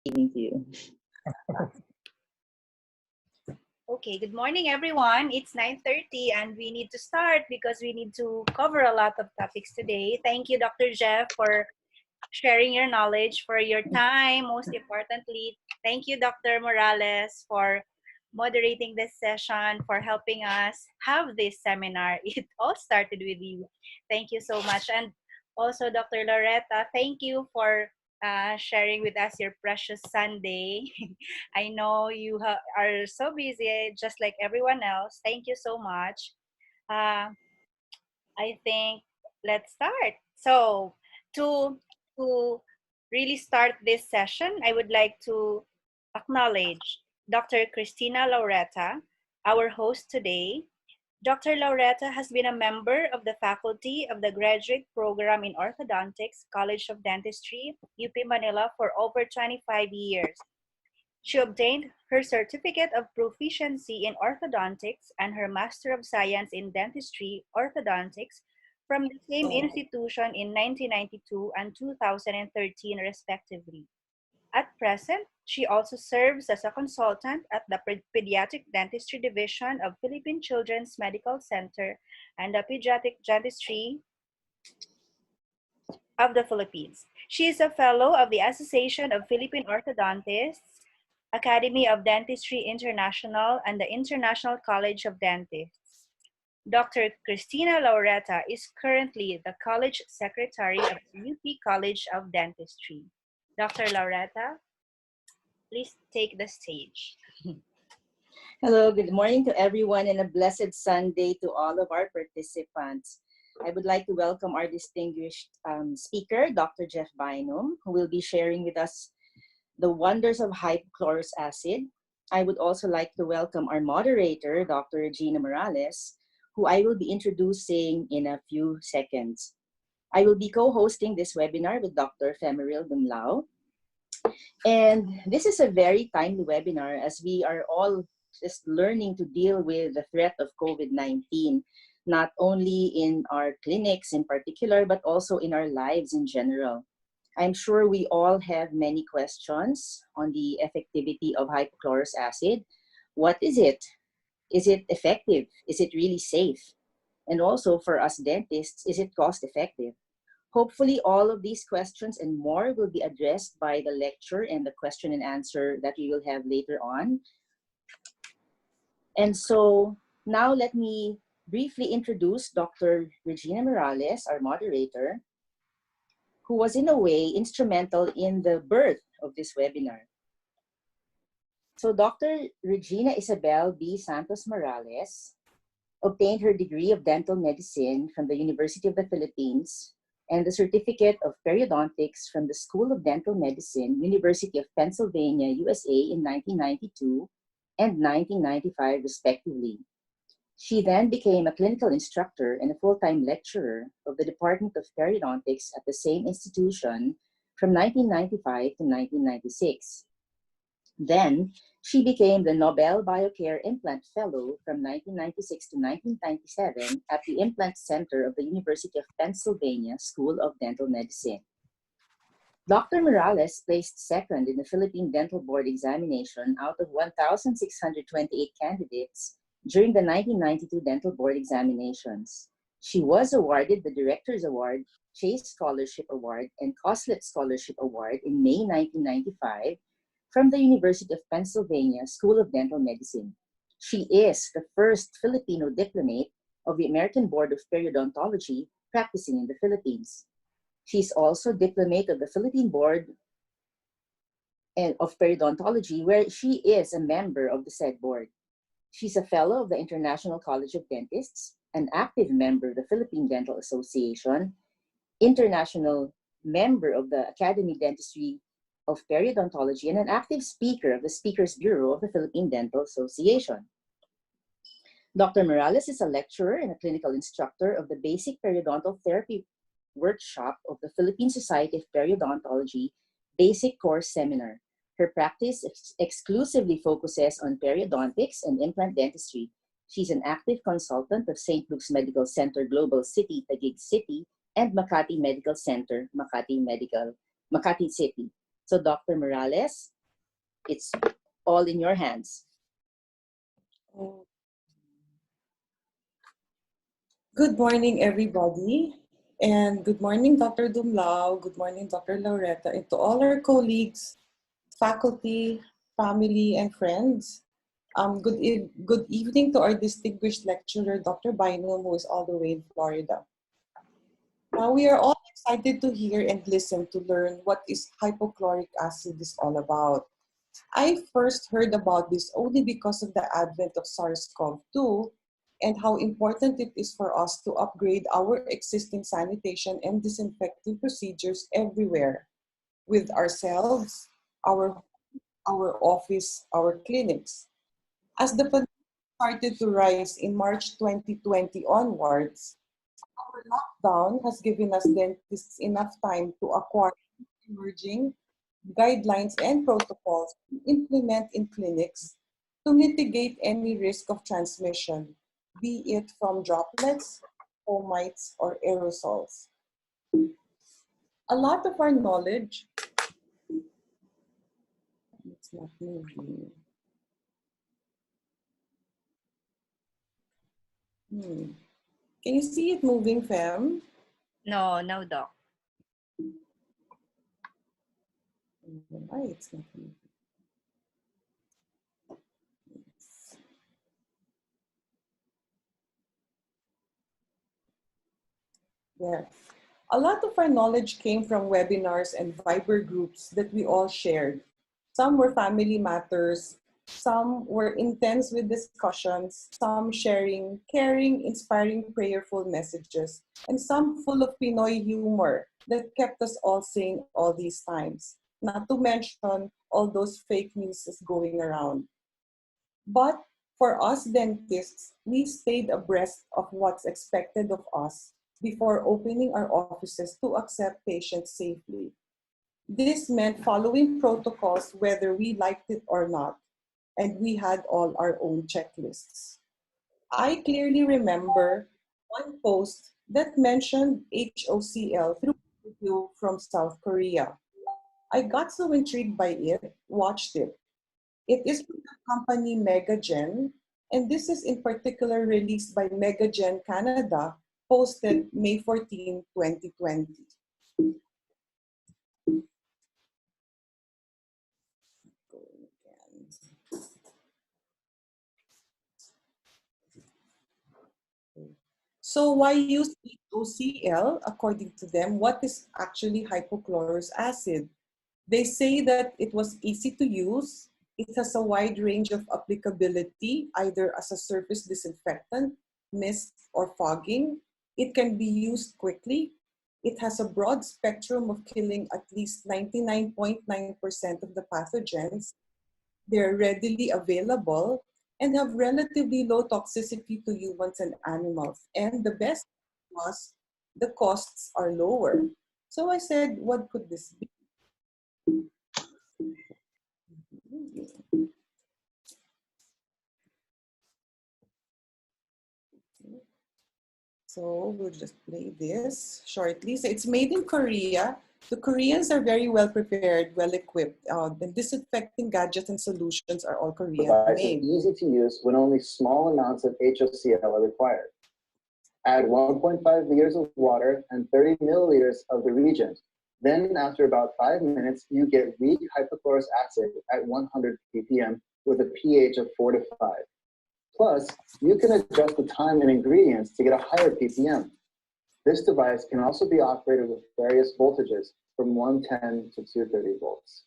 Evening to you. Okay, good morning everyone. It's 9:30 and we need to start because we need to cover a lot of topics today. Thank you, Dr. Jeff, for sharing your knowledge, for your time. Most importantly, thank you, Dr. Morales, for moderating this session, for helping us have this seminar. It all started with you. Thank you so much. And also, Dr. Loretta, thank you for sharing with us your precious Sunday. I know you are so busy, just like everyone else. Thank you so much. Uh, I think let's start. So to really start this session, I would like to acknowledge Dr. Christina Lauretta, our host today. Dr. Lauretta has been a member of the faculty of the graduate program in orthodontics, College of Dentistry, UP Manila for over 25 years. She obtained her certificate of proficiency in orthodontics and her Master of Science in Dentistry Orthodontics from the same institution in 1992 and 2013, respectively. At present, she also serves as a consultant at the Pediatric Dentistry Division of Philippine Children's Medical Center and the Pediatric Dentistry of the Philippines. She is a fellow of the Association of Philippine Orthodontists, Academy of Dentistry International, and the International College of Dentists. Dr. Christina Lauretta is currently the College Secretary of the UP College of Dentistry. Dr. Lauretta, please take the stage. Hello, good morning to everyone and a blessed Sunday to all of our participants. I would like to welcome our distinguished speaker, Dr. Jeff Bynum, who will be sharing with us the wonders of hypochlorous acid. I would also like to welcome our moderator, Dr. Regina Morales, who I will be introducing in a few seconds. I will be co-hosting this webinar with Dr. Femeril Dumlao. And this is a very timely webinar as we are all just learning to deal with the threat of COVID-19, not only in our clinics in particular, but also in our lives in general. I'm sure we all have many questions on the effectivity of hypochlorous acid. What is it? Is it effective? Is it really safe? And also for us dentists, is it cost effective? Hopefully all of these questions and more will be addressed by the lecture and the question and answer that we will have later on. And so now let me briefly introduce Dr. Regina Morales, our moderator, who was in a way instrumental in the birth of this webinar. So Dr. Regina Isabel B. Santos Morales obtained her degree of dental medicine from the University of the Philippines and the certificate of periodontics from the School of Dental Medicine, University of Pennsylvania, USA in 1992 and 1995 respectively. She then became a clinical instructor and a full-time lecturer of the Department of Periodontics at the same institution from 1995 to 1996. Then, she became the Nobel BioCare Implant Fellow from 1996 to 1997 at the Implant Center of the University of Pennsylvania School of Dental Medicine. Dr. Morales placed second in the Philippine Dental Board examination out of 1,628 candidates during the 1992 Dental Board examinations. She was awarded the Director's Award, Chase Scholarship Award, and Coslet Scholarship Award in May 1995 from the University of Pennsylvania School of Dental Medicine. She is the first Filipino diplomate of the American Board of Periodontology practicing in the Philippines. She's also diplomate of the Philippine Board of Periodontology, where she is a member of the said board. She's a fellow of the International College of Dentists, an active member of the Philippine Dental Association, international member of the Academy Dentistry of Periodontology, and an active speaker of the Speakers Bureau of the Philippine Dental Association. Dr. Morales is a lecturer and a clinical instructor of the Basic Periodontal Therapy Workshop of the Philippine Society of Periodontology Basic Course Seminar. Her practice exclusively focuses on periodontics and implant dentistry. She's an active consultant of St. Luke's Medical Center Global City, Taguig City, and Makati Medical Center, Makati City. So Dr. Morales, it's all in your hands. Oh, good morning, everybody. And good morning, Dr. Dumlao. Good morning, Dr. Laureta. And to all our colleagues, faculty, family, and friends. Good evening to our distinguished lecturer, Dr. Bynum, who is all the way in Florida. Now, we are all excited to hear and listen to learn what is hypochloric acid is all about. I first heard about this only because of the advent of SARS-CoV-2 and how important it is for us to upgrade our existing sanitation and disinfecting procedures everywhere, with ourselves, our, our office, our clinics. As the pandemic started to rise in March 2020 onwards, our lockdown has given us dentists enough time to acquire emerging guidelines and protocols to implement in clinics to mitigate any risk of transmission, be it from droplets, fomites, or aerosols. A lot of our knowledge, it's not moving. Can you see it moving, Fem? No, no, Doc. Why it's not moving? Yes. A lot of our knowledge came from webinars and Viber groups that we all shared. Some were family matters, some were intense with discussions, some sharing caring, inspiring, prayerful messages, and some full of Pinoy humor that kept us all sane all these times. Not to mention all those fake news is going around. But for us dentists, we stayed abreast of what's expected of us before opening our offices to accept patients safely. This meant following protocols whether we liked it or not, and we had all our own checklists. I clearly remember one post that mentioned HOCl through a video from South Korea. I got so intrigued by it, watched it. It is from the company Megagen, and this is in particular released by Megagen Canada, posted May 14, 2020. So why use HOCl? According to them, what is actually hypochlorous acid? They say that it was easy to use. It has a wide range of applicability, either as a surface disinfectant, mist, or fogging. It can be used quickly. It has a broad spectrum of killing at least 99.9% of the pathogens. They're readily available and have relatively low toxicity to humans and animals. And the best was the costs are lower. So I said, what could this be? So we'll just play this shortly. So it's made in Korea. The Koreans are very well prepared, well equipped. The disinfecting gadgets and solutions are all Korean made. Easy to use when only small amounts of HOCl are required. Add 1.5 liters of water and 30 milliliters of the reagent. Then after about 5 minutes, you get weak hypochlorous acid at 100 ppm with a pH of 4 to 5. Plus, you can adjust the time and ingredients to get a higher ppm. This device can also be operated with various voltages from 110 to 230 volts.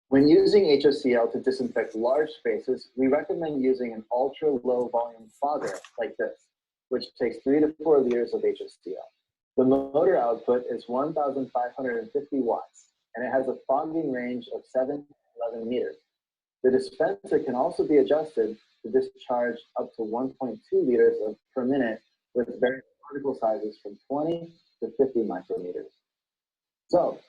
When using HOCl to disinfect large spaces, we recommend using an ultra-low volume fogger like this, which takes 3 to 4 liters of HOCl. The motor output is 1,550 watts, and it has a fogging range of 7 to 11 meters. The dispenser can also be adjusted to discharge up to 1.2 liters per minute with various particle sizes from 20 to 50 micrometers. So,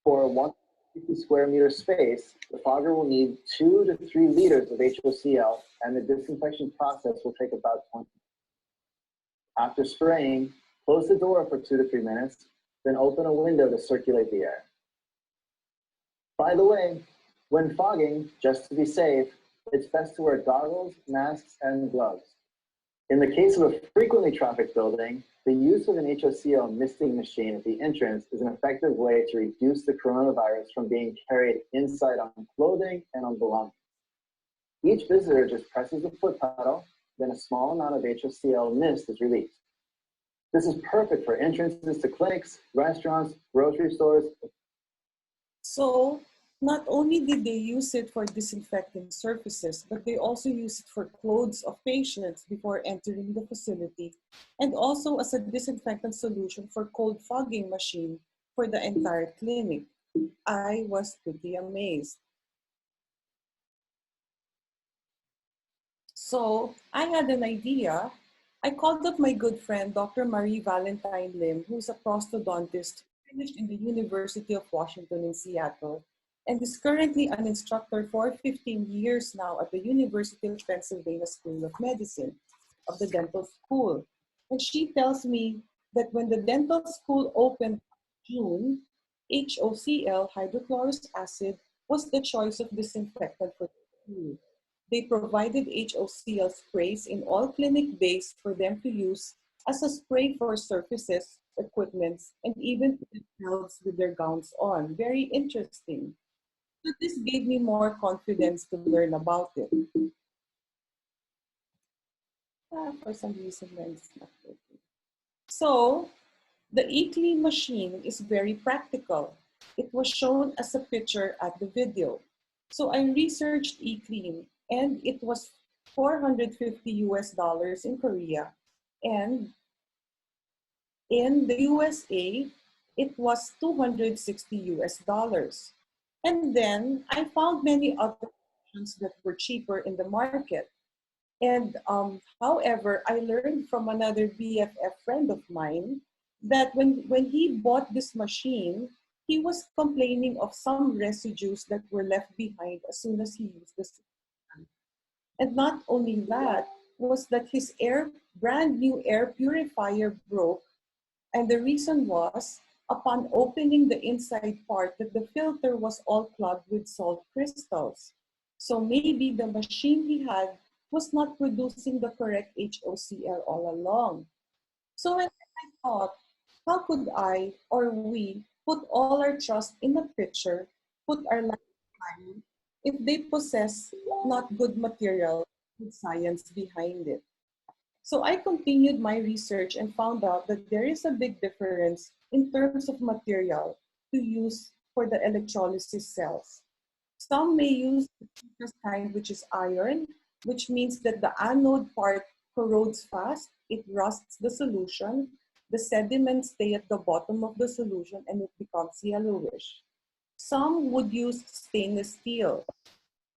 for a 150 square meter space, the fogger will need 2 to 3 liters of HOCl, and the disinfection process will take about 20 minutes. After spraying, close the door for 2 to 3 minutes, then open a window to circulate the air. By the way, when fogging, just to be safe, it's best to wear goggles, masks, and gloves. In the case of a frequently trafficked building, the use of an HOCl misting machine at the entrance is an effective way to reduce the coronavirus from being carried inside on clothing and on belongings. Each visitor just presses the foot pedal, then a small amount of HOCl mist is released. This is perfect for entrances to clinics, restaurants, grocery stores. So not only did they use it for disinfecting surfaces, but they also use it for clothes of patients before entering the facility, and also as a disinfectant solution for cold fogging machine for the entire clinic. I was pretty amazed. So I had an idea. I called up my good friend, Dr. Marie Valentine Lim, who's a prosthodontist finished in the University of Washington in Seattle, and is currently an instructor for 15 years now at the University of Pennsylvania School of Medicine of the dental school. And she tells me that when the dental school opened in June, HOCl, hydrochlorous acid, was the choice of disinfectant for the school. They provided HOCl sprays in all clinic bays for them to use as a spray for surfaces, equipments, and even themselves with their gowns on. Very interesting. So this gave me more confidence to learn about it. For some reason, it's not working. So the eClean machine is very practical. It was shown as a picture at the video. So I researched eClean, and it was 450 US dollars in Korea, and in the USA, it was 260 US dollars. And then I found many other options that were cheaper in the market. And however, I learned from another BFF friend of mine that when he bought this machine, he was complaining of some residues that were left behind as soon as he used the system. And not only that, was that his brand new air purifier broke, and the reason was, upon opening the inside part, that the filter was all clogged with salt crystals. So maybe the machine he had was not producing the correct HOCl all along. So I thought, how could I or we put all our trust in a picture, put our lifetime, if they possess not good material with science behind it? So I continued my research and found out that there is a big difference in terms of material to use for the electrolysis cells. Some may use the cheapest kind, which is iron, which means that the anode part corrodes fast, it rusts the solution, the sediments stay at the bottom of the solution, and it becomes yellowish. Some would use stainless steel.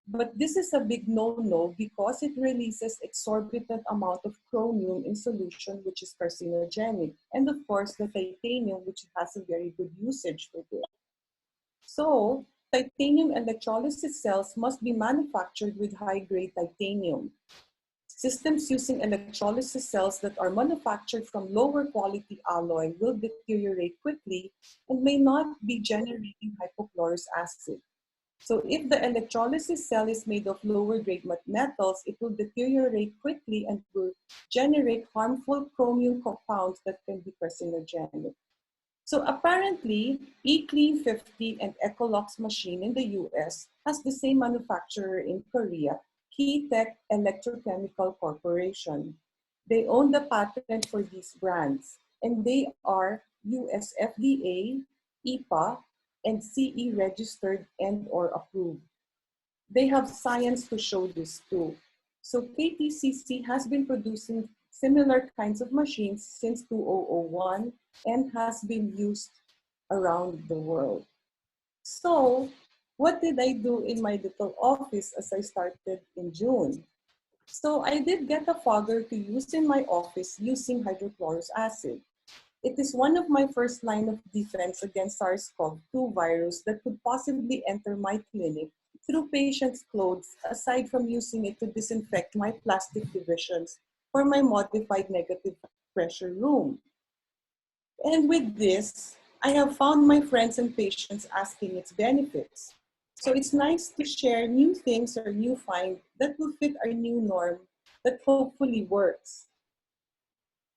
But this is a big no-no because it releases exorbitant amount of chromium in solution, which is carcinogenic. And of course, the titanium, which has a very good usage for this. So, titanium electrolysis cells must be manufactured with high-grade titanium. Systems using electrolysis cells that are manufactured from lower quality alloy will deteriorate quickly and may not be generating hypochlorous acid. So if the electrolysis cell is made of lower grade metals, it will deteriorate quickly and will generate harmful chromium compounds that can be carcinogenic. So apparently, eClean 50 and Ecolox machine in the US has the same manufacturer in Korea, Keytech Electrochemical Corporation. They own the patent for these brands, and they are US FDA, EPA, and CE registered and or approved. They have science to show this too. So KTCC has been producing similar kinds of machines since 2001 and has been used around the world. So what did I do in my little office as I started in June? So I did get a fogger to use in my office using hydrochlorous acid. It is one of my first line of defense against SARS-CoV-2 virus that could possibly enter my clinic through patients' clothes, aside from using it to disinfect my plastic divisions for my modified negative pressure room. And with this, I have found my friends and patients asking its benefits. So it's nice to share new things or new find that will fit our new norm that hopefully works.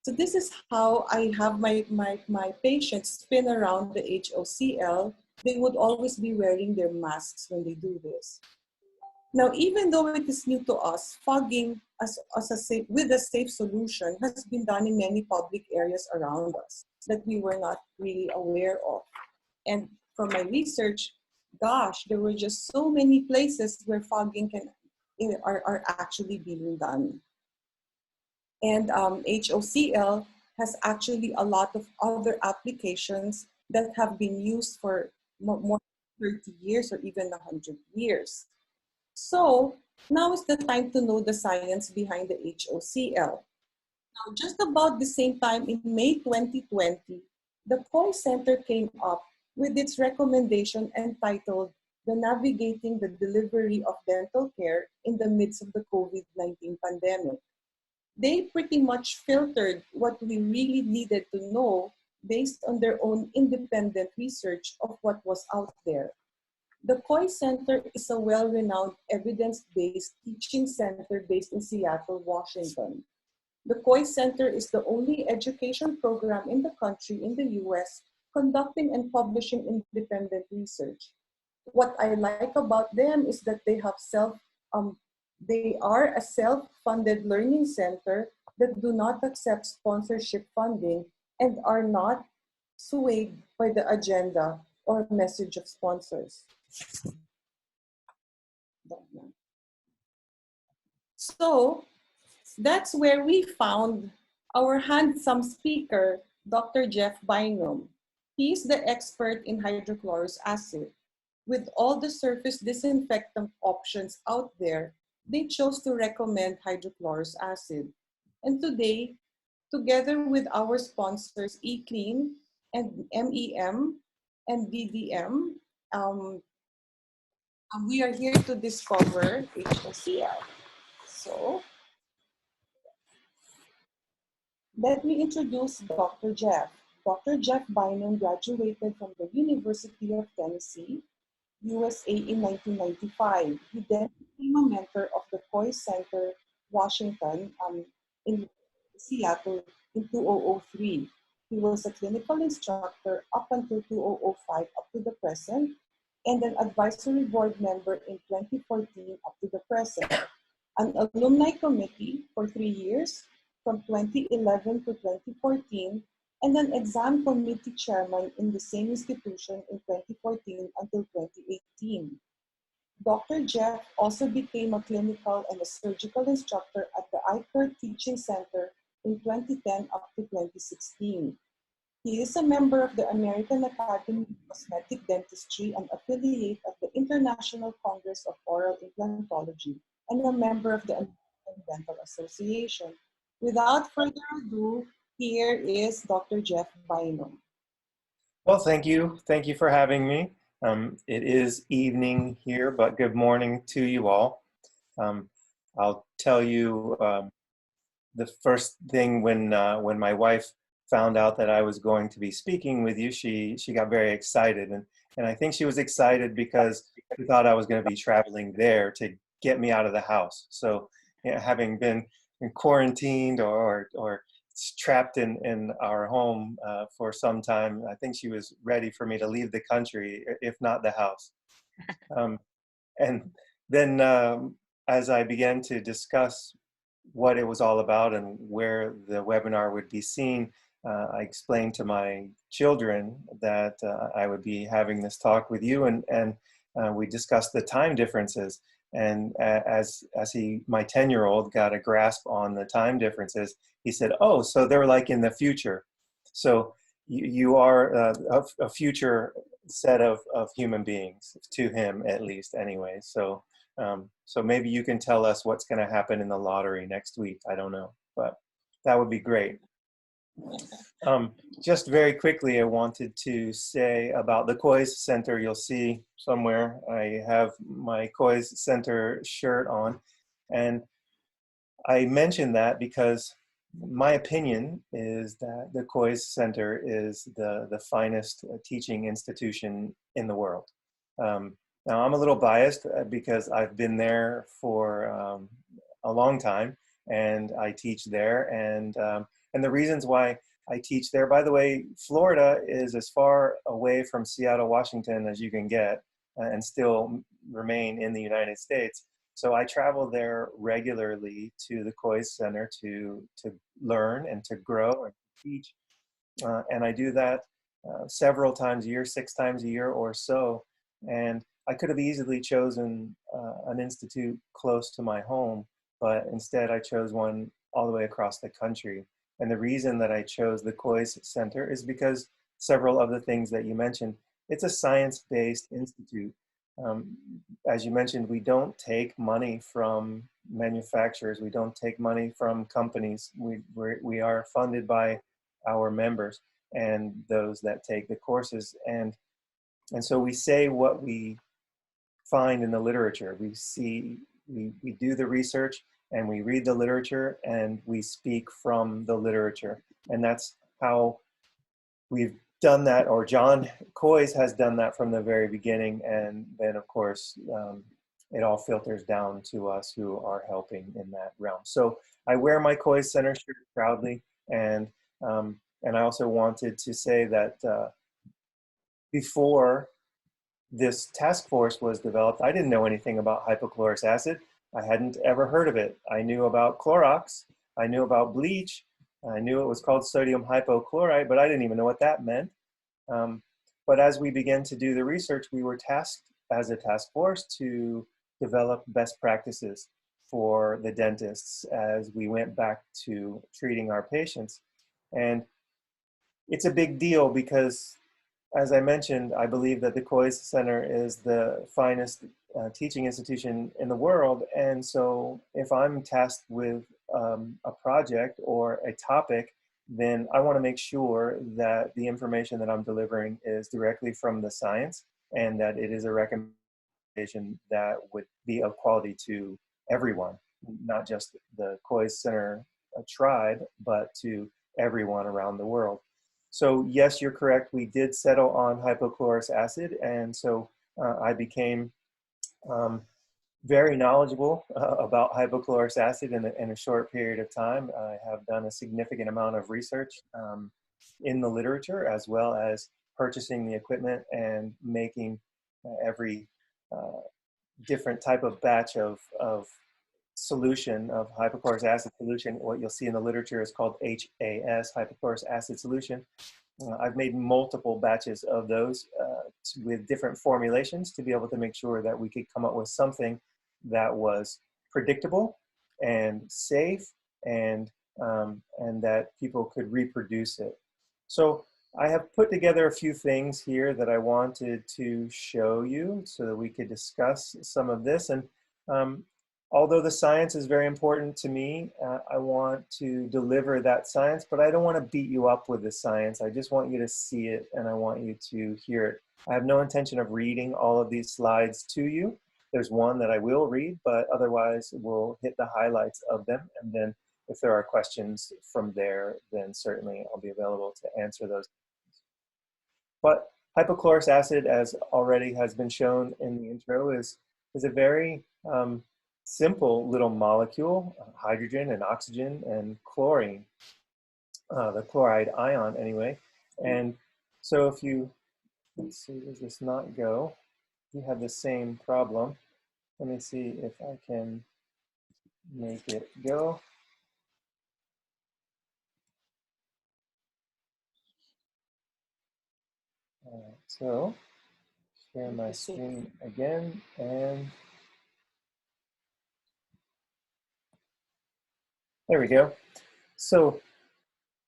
So this is how I have my patients spin around the HOCl. They would always be wearing their masks when they do this. Now, even though it is new to us, fogging with a safe solution has been done in many public areas around us that we were not really aware of. And from my research, gosh, there were just so many places where fogging are actually being done. And HOCl has actually a lot of other applications that have been used for more than 30 years or even 100 years. So now is the time to know the science behind the HOCl. Now, just about the same time in May 2020, the COI Center came up with its recommendation entitled The Navigating the Delivery of Dental Care in the Midst of the COVID-19 Pandemic. They pretty much filtered what we really needed to know based on their own independent research of what was out there. The COI Center is a well-renowned evidence-based teaching center based in Seattle, Washington. The COI Center is the only education program in the country in the US conducting and publishing independent research. What I like about them is that they are a self-funded learning center that do not accept sponsorship funding and are not swayed by the agenda or message of sponsors. So that's where we found our handsome speaker, Dr. Jeff Bynum. He's the expert in hydrochlorous acid. With all the surface disinfectant options out there, they chose to recommend hydrochlorous acid. And today, together with our sponsors eClean and MEM and DDM, we are here to discover HOCl. So, let me introduce Dr. Jeff. Dr. Jeff Bynum graduated from the University of Tennessee, USA in 1995. He then became a mentor of the COI Center, Washington, in Seattle in 2003. He was a clinical instructor up until 2005 up to the present, and an advisory board member in 2014 up to the present. An alumni committee for 3 years, from 2011 to 2014, and an exam committee chairman in the same institution in 2014 until 2018. Dr. Jeff also became a clinical and a surgical instructor at the ICAR Teaching Center in 2010 up to 2016. He is a member of the American Academy of Cosmetic Dentistry and affiliate of the International Congress of Oral Implantology and a member of the American Dental Association. Without further ado, here is Dr. Jeff Bynum. Well, thank you. Thank you for having me. It is evening here, but good morning to you all. I'll tell you the first thing when my wife found out that I was going to be speaking with you, she got very excited. And I think she was excited because she thought I was going to be traveling there to get me out of the house. So having been quarantined or trapped in our home for some time, I think she was ready for me to leave the country, if not the house. And then as I began to discuss what it was all about and where the webinar would be seen, I explained to my children that I would be having this talk with you, and we discussed the time differences. And as my 10-year-old got a grasp on the time differences, he said, "Oh, so they're like in the future. So you are a future set of human beings," to him at least anyway. So so maybe you can tell us what's going to happen in the lottery next week. I don't know, but that would be great. Just very quickly, I wanted to say about the COI Center. You'll see somewhere I have my COI Center shirt on, and I mention that because my opinion is that the COI Center is the finest teaching institution in the world. Now, I'm a little biased because I've been there for a long time, and I teach there. And the reasons why I teach there, by the way, Florida is as far away from Seattle, Washington as you can get, and still remain in the United States. So I travel there regularly to the Coys Center to learn and to grow and teach. And I do that several times a year, 6 times a year or so. And I could have easily chosen an institute close to my home, but instead I chose one all the way across the country. And the reason that I chose the Coys Center is because several of the things that you mentioned, it's a science-based institute. Um, as you mentioned, we don't take money from manufacturers. We don't take money from companies. We are funded by our members and those that take the courses. And so we say what we find in the literature. We do the research and we read the literature and we speak from the literature. And that's how we've done that, or John Coys has done that from the very beginning. And then of course, it all filters down to us who are helping in that realm. So I wear my Coys Center shirt proudly. And I also wanted to say that before this task force was developed, I didn't know anything about hypochlorous acid. I hadn't ever heard of it. I knew about Clorox. I knew about bleach. I knew it was called sodium hypochlorite, but I didn't even know what that meant. But as we began to do the research, we were tasked as a task force to develop best practices for the dentists as we went back to treating our patients. And it's a big deal because, as I mentioned, I believe that the Coys Center is the finest teaching institution in the world. And so if I'm tasked with a project or a topic, then I want to make sure that the information that I'm delivering is directly from the science and that it is a recommendation that would be of quality to everyone, not just the Coys Center tribe, but to everyone around the world. So yes, you're correct. We did settle on hypochlorous acid. And so I became very knowledgeable about hypochlorous acid in a short period of time. I have done a significant amount of research in the literature, as well as purchasing the equipment and making every different type of batch of solution, of hypochlorous acid solution. What you'll see in the literature is called HAS, hypochlorous acid solution. I've made multiple batches of those with different formulations to be able to make sure that we could come up with something that was predictable and safe and that people could reproduce it. So I have put together a few things here that I wanted to show you so that we could discuss some of this. And although the science is very important to me, I want to deliver that science, but I don't want to beat you up with the science. I just want you to see it and I want you to hear it. I have no intention of reading all of these slides to you. There's one that I will read, but otherwise we'll hit the highlights of them. And then if there are questions from there, then certainly I'll be available to answer those. But hypochlorous acid, as already has been shown in the intro, is a very simple little molecule, hydrogen and oxygen and chlorine, the chloride ion anyway. And so if you, let's see, does this not go? You have the same problem. Let me see if I can make it go. All right, so share my screen again, and there we go. So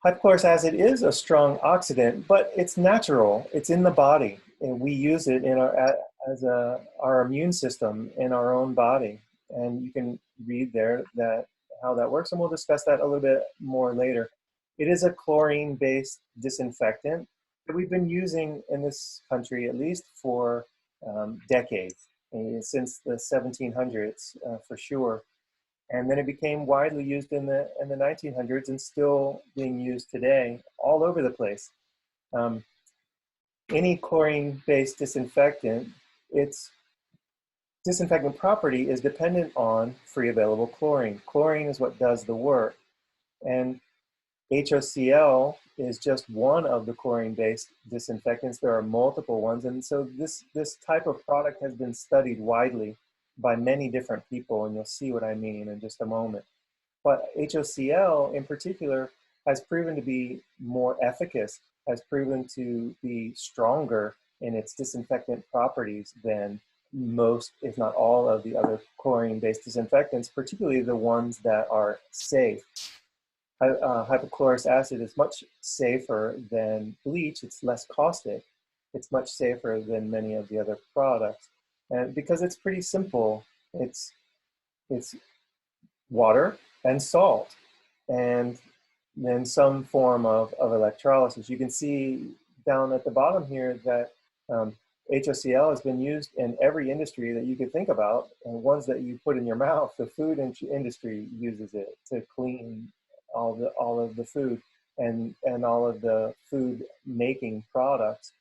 hypochlorous acid is a strong oxidant, but it's natural. It's in the body, and we use it in our immune system in our own body. And you can read there that how that works, and we'll discuss that a little bit more later. It is a chlorine-based disinfectant that we've been using in this country at least for decades, since the 1700s for sure. And then it became widely used in the 1900s and still being used today all over the place. Any chlorine-based disinfectant, it's disinfectant property is dependent on free available chlorine. Chlorine is what does the work. And HOCl is just one of the chlorine-based disinfectants. There are multiple ones. And so this type of product has been studied widely by many different people, and you'll see what I mean in just a moment. But HOCl in particular has proven to be more efficacious, has proven to be stronger in its disinfectant properties than most, if not all, of the other chlorine-based disinfectants, particularly the ones that are safe. Hypochlorous acid is much safer than bleach. It's less caustic. It's much safer than many of the other products. And because it's pretty simple, it's water and salt, and then some form of electrolysis. You can see down at the bottom here that HOCl has been used in every industry that you could think about, and ones that you put in your mouth. The food industry uses it to clean all of the food and all of the food making products.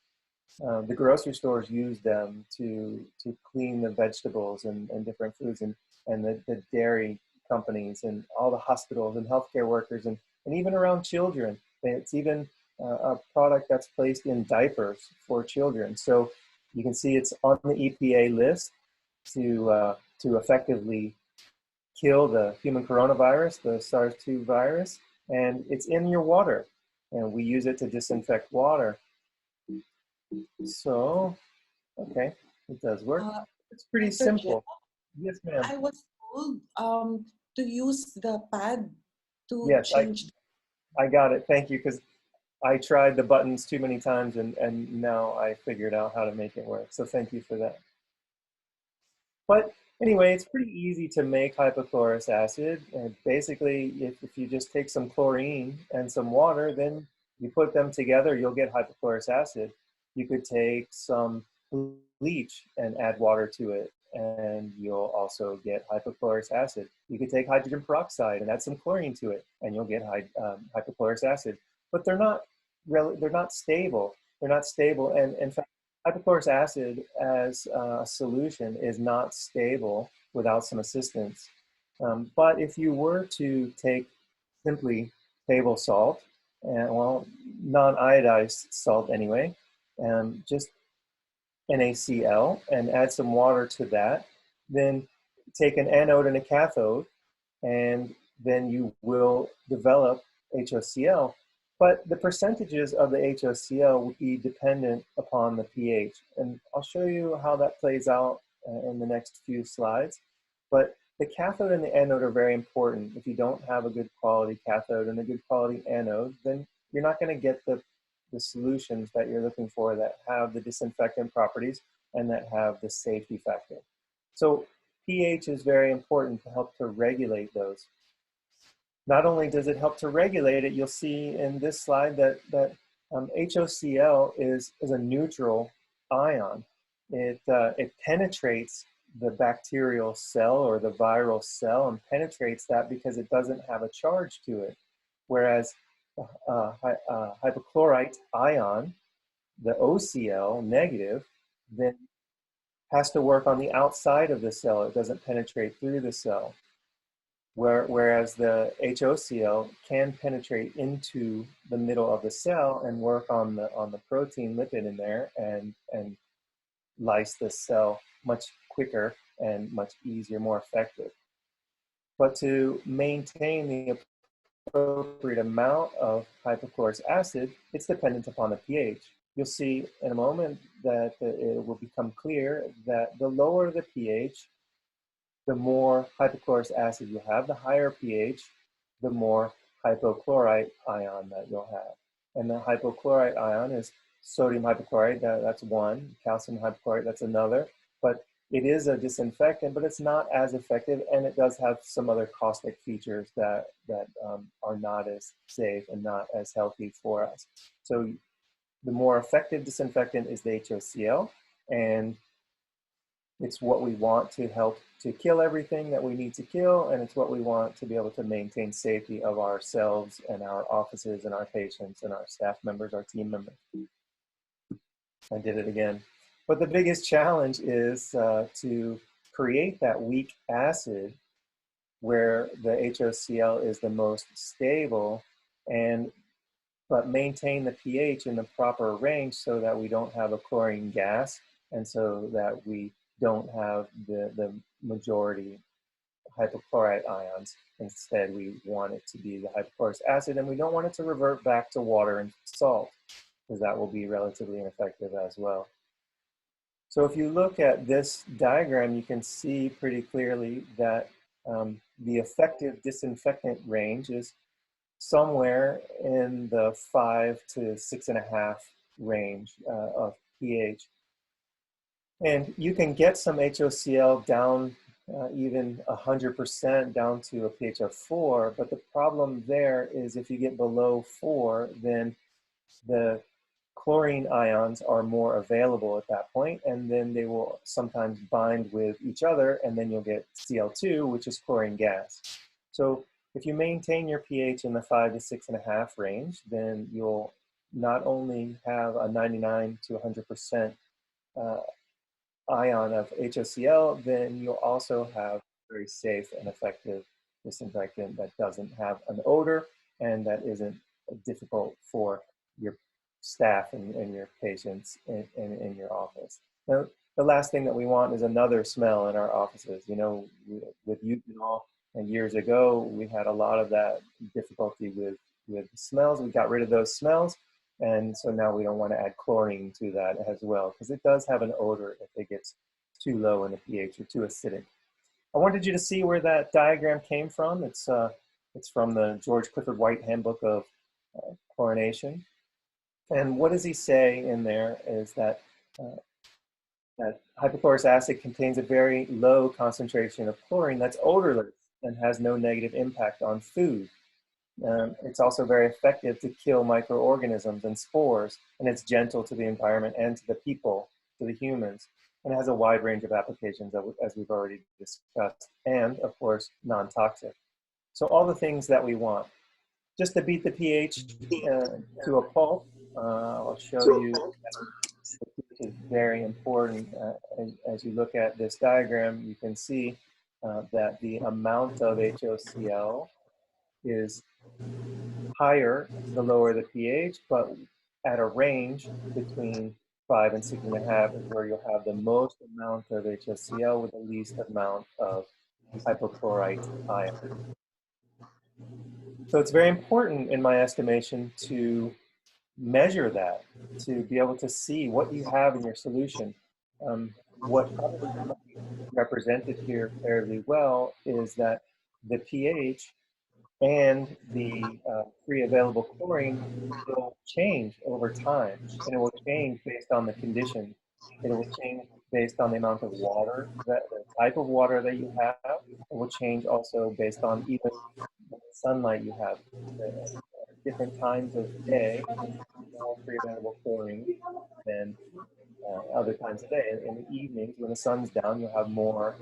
The grocery stores use them to clean the vegetables and different foods, and the dairy companies and all the hospitals and healthcare workers, and even around children. It's even a product that's placed in diapers for children. So you can see it's on the EPA list to effectively kill the human coronavirus, the SARS-2 virus, and it's in your water. And we use it to disinfect water. So, okay, it does work. It's pretty Dr. simple. Jeff, Yes, ma'am. I was told to use the pad to Yes, change. I got it. Thank you, because I tried the buttons too many times, and now I figured out how to make it work. So thank you for that. But anyway, it's pretty easy to make hypochlorous acid. And basically, if you just take some chlorine and some water, then you put them together, you'll get hypochlorous acid. You could take some bleach and add water to it, and you'll also get hypochlorous acid. You could take hydrogen peroxide and add some chlorine to it, and you'll get hypochlorous acid. But they're not stable. They're not stable, and in fact, hypochlorous acid as a solution is not stable without some assistance. But if you were to take simply table salt, and well, non-iodized salt anyway, just NaCl, and add some water to that, then take an anode and a cathode, and then you will develop HOCl. But the percentages of the HOCl would be dependent upon the pH. And I'll show you how that plays out in the next few slides. But the cathode and the anode are very important. If you don't have a good quality cathode and a good quality anode, then you're not going to get the solutions that you're looking for that have the disinfectant properties and that have the safety factor. So pH is very important to help to regulate those. Not only does it help to regulate it, you'll see in this slide that HOCl is a neutral ion. It penetrates the bacterial cell or the viral cell, and penetrates that because it doesn't have a charge to it. Whereas hypochlorite ion, the OCl negative, then has to work on the outside of the cell. It doesn't penetrate through the cell. Whereas the HOCl can penetrate into the middle of the cell and work on the protein lipid in there and lyse the cell much quicker and much easier, more effective. But to maintain the appropriate amount of hypochlorous acid, it's dependent upon the pH. You'll see in a moment that it will become clear that the lower the pH, the more hypochlorous acid you have. The higher pH, the more hypochlorite ion that you'll have. And the hypochlorite ion is sodium hypochlorite, that's one, calcium hypochlorite, that's another. But it is a disinfectant, but it's not as effective, and it does have some other caustic features that are not as safe and not as healthy for us. So the more effective disinfectant is the HOCl, and it's what we want to help to kill everything that we need to kill, and it's what we want to be able to maintain safety of ourselves and our offices and our patients and our staff members, our team members. I did it again. But the biggest challenge is to create that weak acid where the HOCl is the most stable, but maintain the pH in the proper range so that we don't have a chlorine gas, and so that we don't have the majority hypochlorite ions. Instead, we want it to be the hypochlorous acid, and we don't want it to revert back to water and salt, because that will be relatively ineffective as well. So if you look at this diagram, you can see pretty clearly that the effective disinfectant range is somewhere in the 5 to 6.5 range of pH. And you can get some HOCl down even 100% down to a pH of 4, but the problem there is if you get below 4, then the chlorine ions are more available at that point, and then they will sometimes bind with each other, and then you'll get Cl2, which is chlorine gas. So if you maintain your pH in the 5 to 6.5 range, then you'll not only have a 99 to 100% ion of HOCl, then you'll also have very safe and effective disinfectant that doesn't have an odor and that isn't difficult for your staff and your patients in your office. Now, the last thing that we want is another smell in our offices. You know, with eugenol and years ago, we had a lot of that difficulty with smells. We got rid of those smells. And so now we don't want to add chlorine to that as well, because it does have an odor if it gets too low in the pH or too acidic. I wanted you to see where that diagram came from. It's from the George Clifford White Handbook of Chlorination. And what does he say in there is that that hypochlorous acid contains a very low concentration of chlorine that's odorless and has no negative impact on food. It's also very effective to kill microorganisms and spores, and it's gentle to the environment and to the people, to the humans, and it has a wide range of applications as we've already discussed, and of course, non-toxic. So all the things that we want. Just to beat the pH to a pulp, I'll show you, which is very important. As you look at this diagram, you can see that the amount of HOCl is higher the lower the pH, but at a range between 5 and 6.5 is where you'll have the most amount of HOCl with the least amount of hypochlorite ion. So it's very important, in my estimation, to measure that, to be able to see what you have in your solution. What probably is represented here fairly well is that the pH and the free available chlorine will change over time, and it will change based on the conditions. It will change based on the amount of water, the type of water that you have. It will change also based on even the sunlight you have. Different times of day, more free available chlorine than other times of day. In the evenings, when the sun's down, you'll have more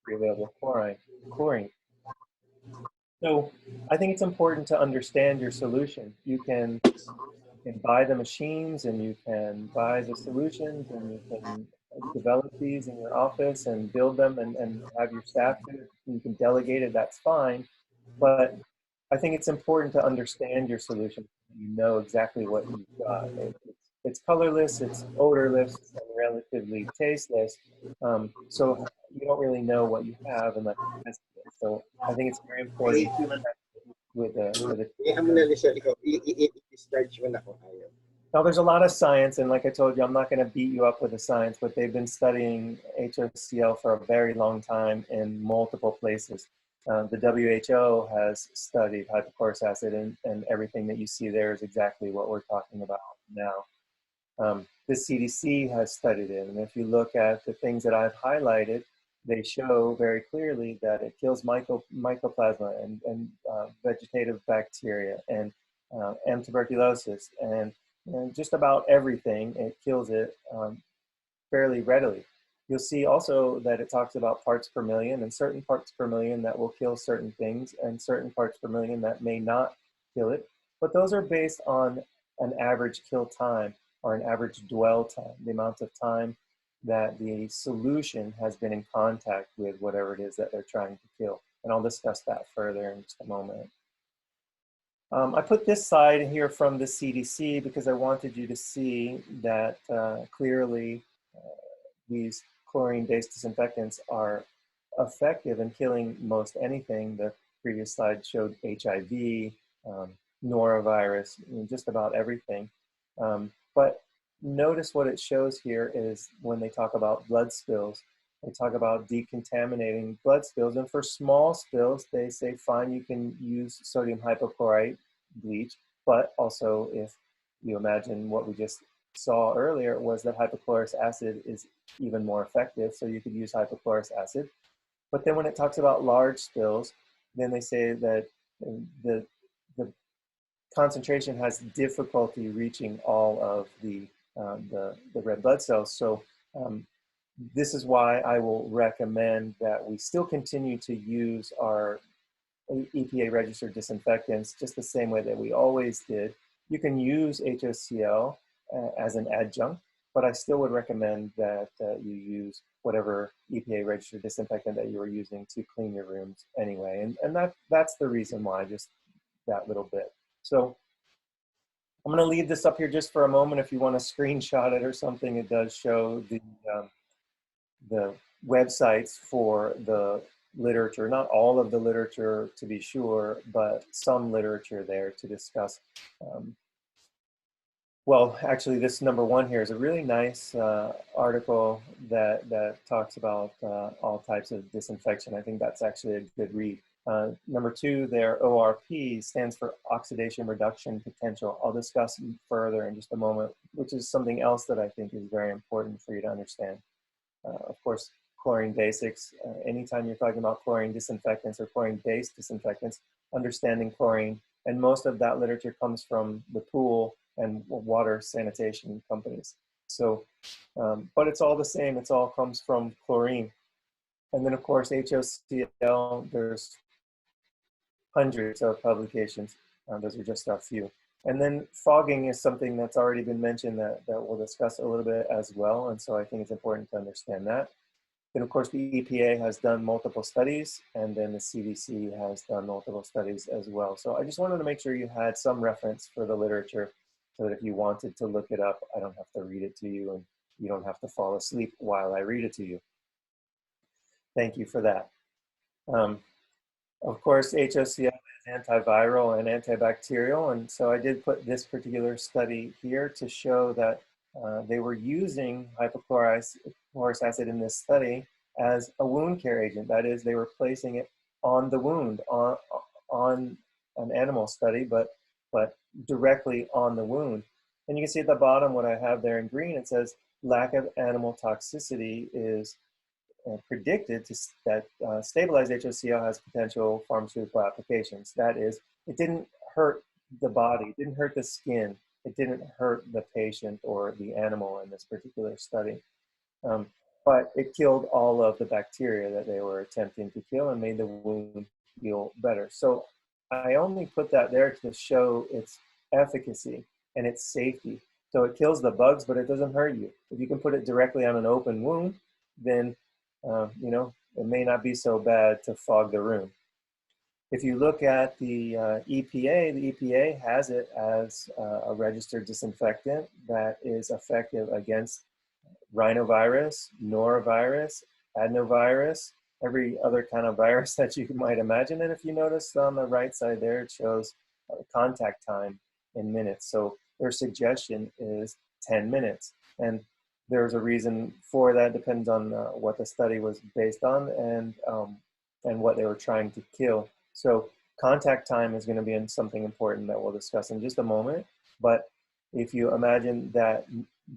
free available chlorine. So I think it's important to understand your solution. You can buy the machines, and you can buy the solutions, and you can develop these in your office and build them and have your staff do it. You can delegate it, that's fine. But I think it's important to understand your solution. You know exactly what you've got. It's colorless, it's odorless, and relatively tasteless. So you don't really know what you have unless you test it. So I think it's very important with the now, there's a lot of science, and like I told you, I'm not going to beat you up with the science, but they've been studying HOCl for a very long time in multiple places. The WHO has studied hypochlorous acid, and everything that you see there is exactly what we're talking about now. The CDC has studied it, and if you look at the things that I've highlighted, they show very clearly that it kills mycoplasma and vegetative bacteria and tuberculosis and just about everything. It kills it fairly readily. You'll see also that it talks about parts per million, and certain parts per million that will kill certain things and certain parts per million that may not kill it. But those are based on an average kill time or an average dwell time, the amount of time that the solution has been in contact with whatever it is that they're trying to kill. And I'll discuss that further in just a moment. I put this slide here from the CDC because I wanted you to see that clearly these chlorine-based disinfectants are effective in killing most anything. The previous slide showed HIV, norovirus, just about everything. But notice what it shows here is when they talk about blood spills, they talk about decontaminating blood spills. And for small spills, they say, fine, you can use sodium hypochlorite bleach, but also if you imagine what we just saw earlier was that hypochlorous acid is even more effective, so you could use hypochlorous acid. But then when it talks about large spills, then they say that the concentration has difficulty reaching all of the red blood cells. So this is why I will recommend that we still continue to use our EPA registered disinfectants just the same way that we always did. You can use HOCl as an adjunct, but I still would recommend that you use whatever EPA registered disinfectant that you are using to clean your rooms anyway. And that's the reason why, just that little bit. So I'm going to leave this up here just for a moment. If you want to screenshot it or something, it does show the websites for the literature, not all of the literature to be sure, but some literature there to discuss. Well, actually, this number one here is a really nice article that talks about all types of disinfection. I think that's actually a good read. Number two, their ORP stands for oxidation reduction potential. I'll discuss further in just a moment, which is something else that I think is very important for you to understand. Of course, chlorine basics. Anytime you're talking about chlorine disinfectants or chlorine-based disinfectants, understanding chlorine, and most of that literature comes from the pool and water sanitation companies. So, but it's all the same. It's all comes from chlorine. And then of course, HOCl, there's hundreds of publications. Those are just a few. And then fogging is something that's already been mentioned that we'll discuss a little bit as well. And so I think it's important to understand that. Then of course, the EPA has done multiple studies, and then the CDC has done multiple studies as well. So I just wanted to make sure you had some reference for the literature so that if you wanted to look it up, I don't have to read it to you and you don't have to fall asleep while I read it to you. Thank you for that. Of course, HOCl is antiviral and antibacterial, and so I did put this particular study here to show that they were using hypochlorous acid in this study as a wound care agent. That is, they were placing it on the wound, on an animal study, but directly on the wound. And you can see at the bottom what I have there in green, it says lack of animal toxicity is predicted that stabilized HOCl has potential pharmaceutical applications. That is, it didn't hurt the body, it didn't hurt the skin, it didn't hurt the patient or the animal in this particular study. But it killed all of the bacteria that they were attempting to kill and made the wound heal better. So I only put that there to show its efficacy and its safety. So it kills the bugs, but it doesn't hurt you. If you can put it directly on an open wound, then you know, it may not be so bad to fog the room. If you look at the EPA has it as a registered disinfectant that is effective against rhinovirus, norovirus, adenovirus, every other kind of virus that you might imagine. And if you notice on the right side there, it shows contact time in minutes. So their suggestion is 10 minutes. And there's a reason for that. Depends on what the study was based on and what they were trying to kill. So contact time is going to be something important that we'll discuss in just a moment. But if you imagine that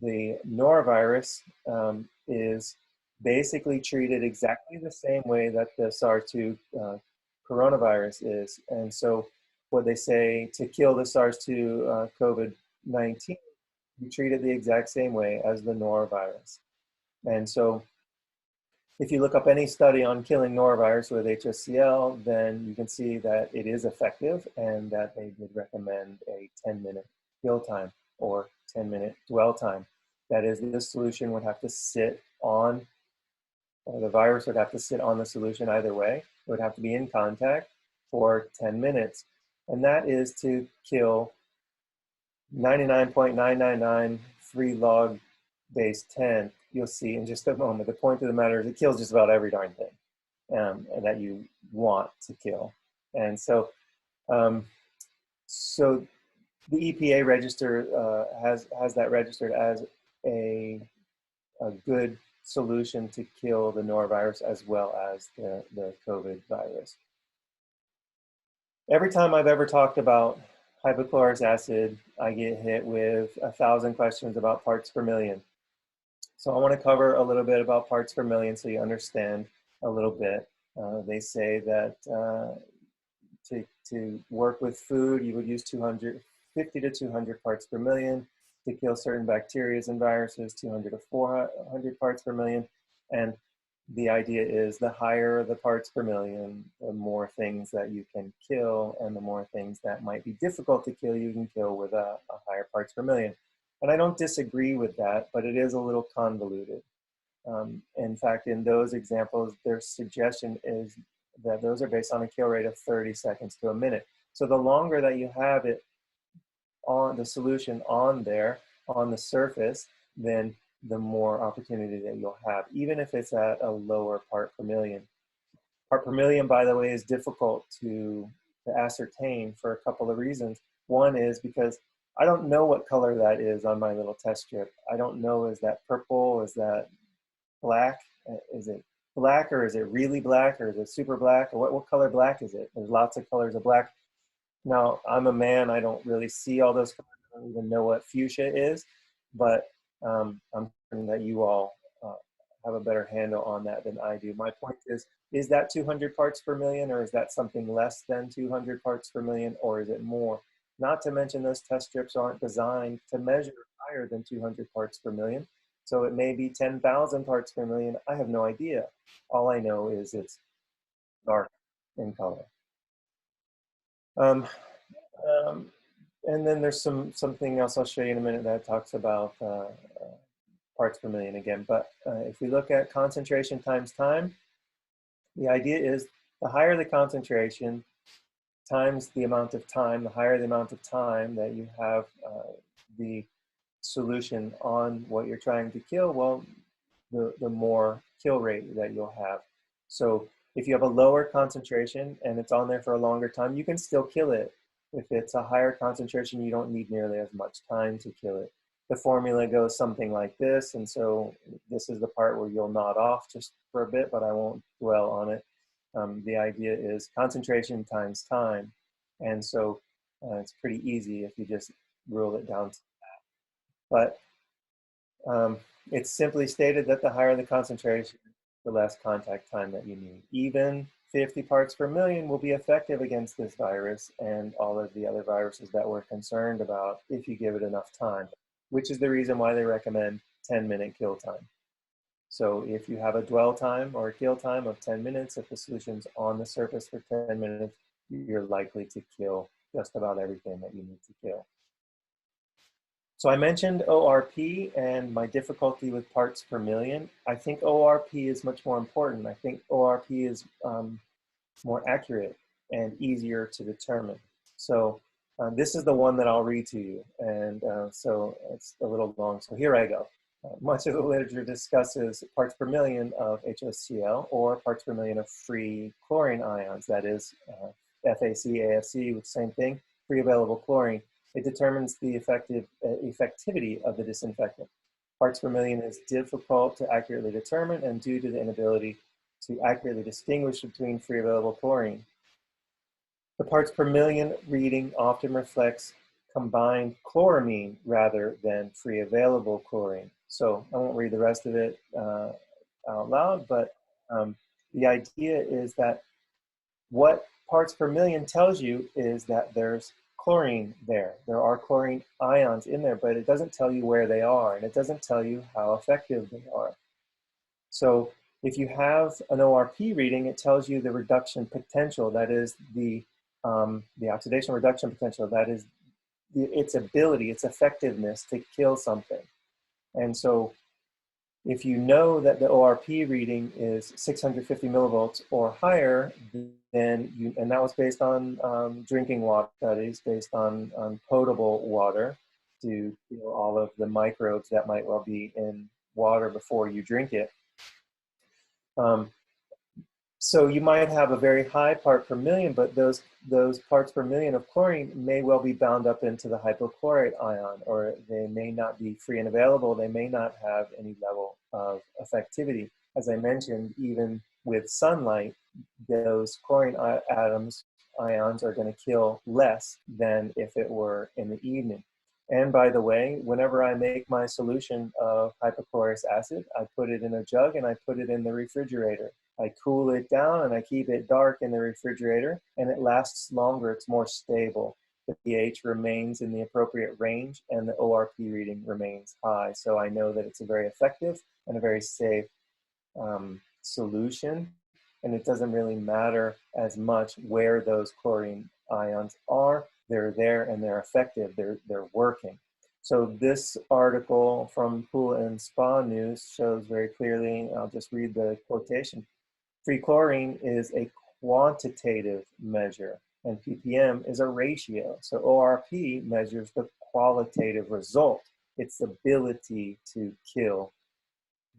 the norovirus is basically treated exactly the same way that the SARS-2 coronavirus is. And so what they say to kill the SARS-2 COVID-19, you treat it the exact same way as the norovirus. And so if you look up any study on killing norovirus with HOCl, then you can see that it is effective and that they would recommend a 10-minute kill time or 10-minute dwell time. That is, the solution would have to sit on, the virus would have to sit on the solution either way. It would have to be in contact for 10 minutes. And that is to kill 99.999 free log base 10. You'll see in just a moment. The point of the matter is it kills just about every darn thing that you want to kill. And so, so the EPA register has that registered as a good solution to kill the norovirus as well as the COVID virus. Every time I've ever talked about hypochlorous acid, I get hit with 1,000 questions about parts per million. So I want to cover a little bit about parts per million so you understand a little bit. They say that to work with food, you would use 250 to 200 parts per million. To kill certain bacteria and viruses, 200 to 400 parts per million. And the idea is the higher the parts per million, the more things that you can kill, and the more things that might be difficult to kill, you can kill with a higher parts per million. And I don't disagree with that, but it is a little convoluted. In fact, in those examples, their suggestion is that those are based on a kill rate of 30 seconds to a minute. So the longer that you have it on the solution on there, on the surface, then the more opportunity that you'll have, even if it's at a lower part per million. Part per million, by the way, is difficult to ascertain for a couple of reasons. One is because I don't know what color that is on my little test strip. I don't know, is that purple, is that black, is it black, or is it really black, or is it super black, or what color black is it? There's lots of colors of black. Now, I'm a man, I don't really see all those colors. I don't even know what fuchsia is, but I'm certain that you all have a better handle on that than I do. My point is that 200 parts per million, or is that something less than 200 parts per million, or is it more? Not to mention those test strips aren't designed to measure higher than 200 parts per million. So it may be 10,000 parts per million. I have no idea. All I know is it's dark in color. And then there's something else I'll show you in a minute that talks about parts per million again. But if we look at concentration times time, the idea is the higher the concentration times the amount of time, the higher the amount of time that you have the solution on what you're trying to kill, well, the more kill rate that you'll have. So if you have a lower concentration and it's on there for a longer time, you can still kill it. If it's a higher concentration, you don't need nearly as much time to kill it. The formula goes something like this, and so this is the part where you'll nod off just for a bit, but I won't dwell on it. The idea is concentration times time, and so it's pretty easy if you just rule it down to that. But it's simply stated that the higher the concentration, the less contact time that you need. Even 50 parts per million will be effective against this virus and all of the other viruses that we're concerned about if you give it enough time, which is the reason why they recommend 10-minute kill time. So if you have a dwell time or a kill time of 10 minutes, if the solution's on the surface for 10 minutes, you're likely to kill just about everything that you need to kill. So I mentioned ORP and my difficulty with parts per million. I think ORP is much more important. I think ORP is more accurate and easier to determine. So this is the one that I'll read to you. And so it's a little long, so here I go. Much of the literature discusses parts per million of HOCl or parts per million of free chlorine ions, that is FAC, AFC, with the same thing, free available chlorine. It determines the effectivity of the disinfectant. Parts per million is difficult to accurately determine and due to the inability to accurately distinguish between free available chlorine. The parts per million reading often reflects combined chloramine rather than free available chlorine. So I won't read the rest of it out loud, but the idea is that what parts per million tells you is that there's chlorine there. There are chlorine ions in there, but it doesn't tell you where they are, and it doesn't tell you how effective they are. So if you have an ORP reading, it tells you the reduction potential, that is the oxidation reduction potential, that is its ability, its effectiveness to kill something. And so If you know that the ORP reading is 650 millivolts or higher, then you, and that was based on drinking water studies, based on potable water to kill all of the microbes that might well be in water before you drink it. So you might have a very high part per million, but those parts per million of chlorine may well be bound up into the hypochlorite ion, or they may not be free and available. They may not have any level of effectivity. As I mentioned, even with sunlight, those chlorine ions are going to kill less than if it were in the evening. And by the way, whenever I make my solution of hypochlorous acid, I put it in a jug and I put it in the refrigerator. I cool it down and I keep it dark in the refrigerator, and it lasts longer. It's more stable. The pH remains in the appropriate range and the ORP reading remains high. So I know that it's a very effective and a very safe solution. And it doesn't really matter as much where those chlorine ions are. They're there and they're effective. They're working. So this article from Pool and Spa News shows very clearly, I'll just read the quotation. Free chlorine is a quantitative measure and ppm is a ratio. So ORP measures the qualitative result, its ability to kill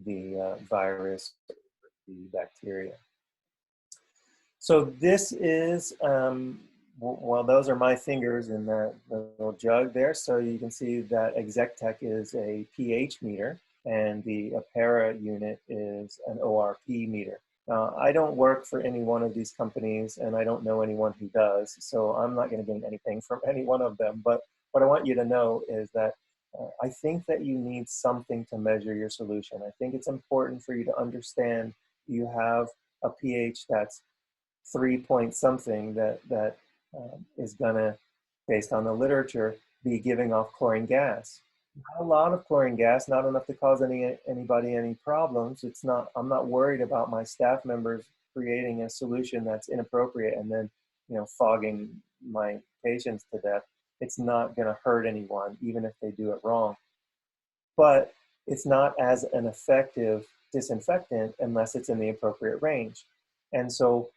the virus, the bacteria. So this is, well, those are my fingers in that little jug there. So you can see that ExecTech is a pH meter and the Apera unit is an ORP meter. I don't work for any one of these companies and I don't know anyone who does, so I'm not going to gain anything from any one of them. But what I want you to know is that I think that you need something to measure your solution. I think it's important for you to understand you have a pH that's 3 point something that is going to, based on the literature, be giving off chlorine gas. Not a lot of chlorine gas, not enough to cause anybody any problems. It's not, I'm not worried about my staff members creating a solution that's inappropriate and then, you know, fogging my patients to death. It's not going to hurt anyone, even if they do it wrong. But it's not as an effective disinfectant unless it's in the appropriate range. And so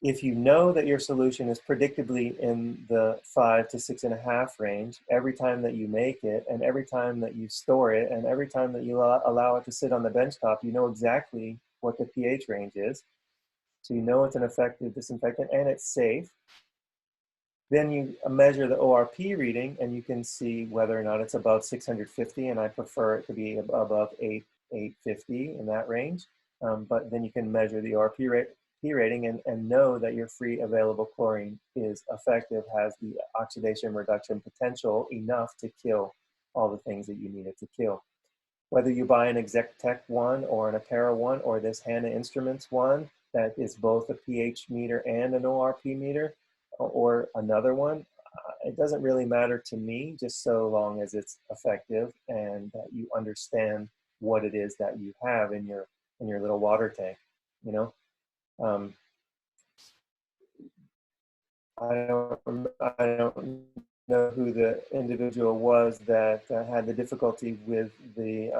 if you know that your solution is predictably in the 5 to 6.5 range every time that you make it, and every time that you store it, and every time that you allow it to sit on the benchtop, you know exactly what the pH range is. So you know it's an effective disinfectant and it's safe. Then you measure the ORP reading and you can see whether or not it's above 650, and I prefer it to be above 850 in that range. But then you can measure the ORP rating and know that your free available chlorine is effective, has the oxidation reduction potential enough to kill all the things that you need it to kill. Whether you buy an ExecTech one or an Apera one or this Hanna Instruments one that is both a pH meter and an ORP meter, or another one, it doesn't really matter to me, just so long as it's effective and that you understand what it is that you have in your little water tank, you know. I don't know who the individual was that had the difficulty with the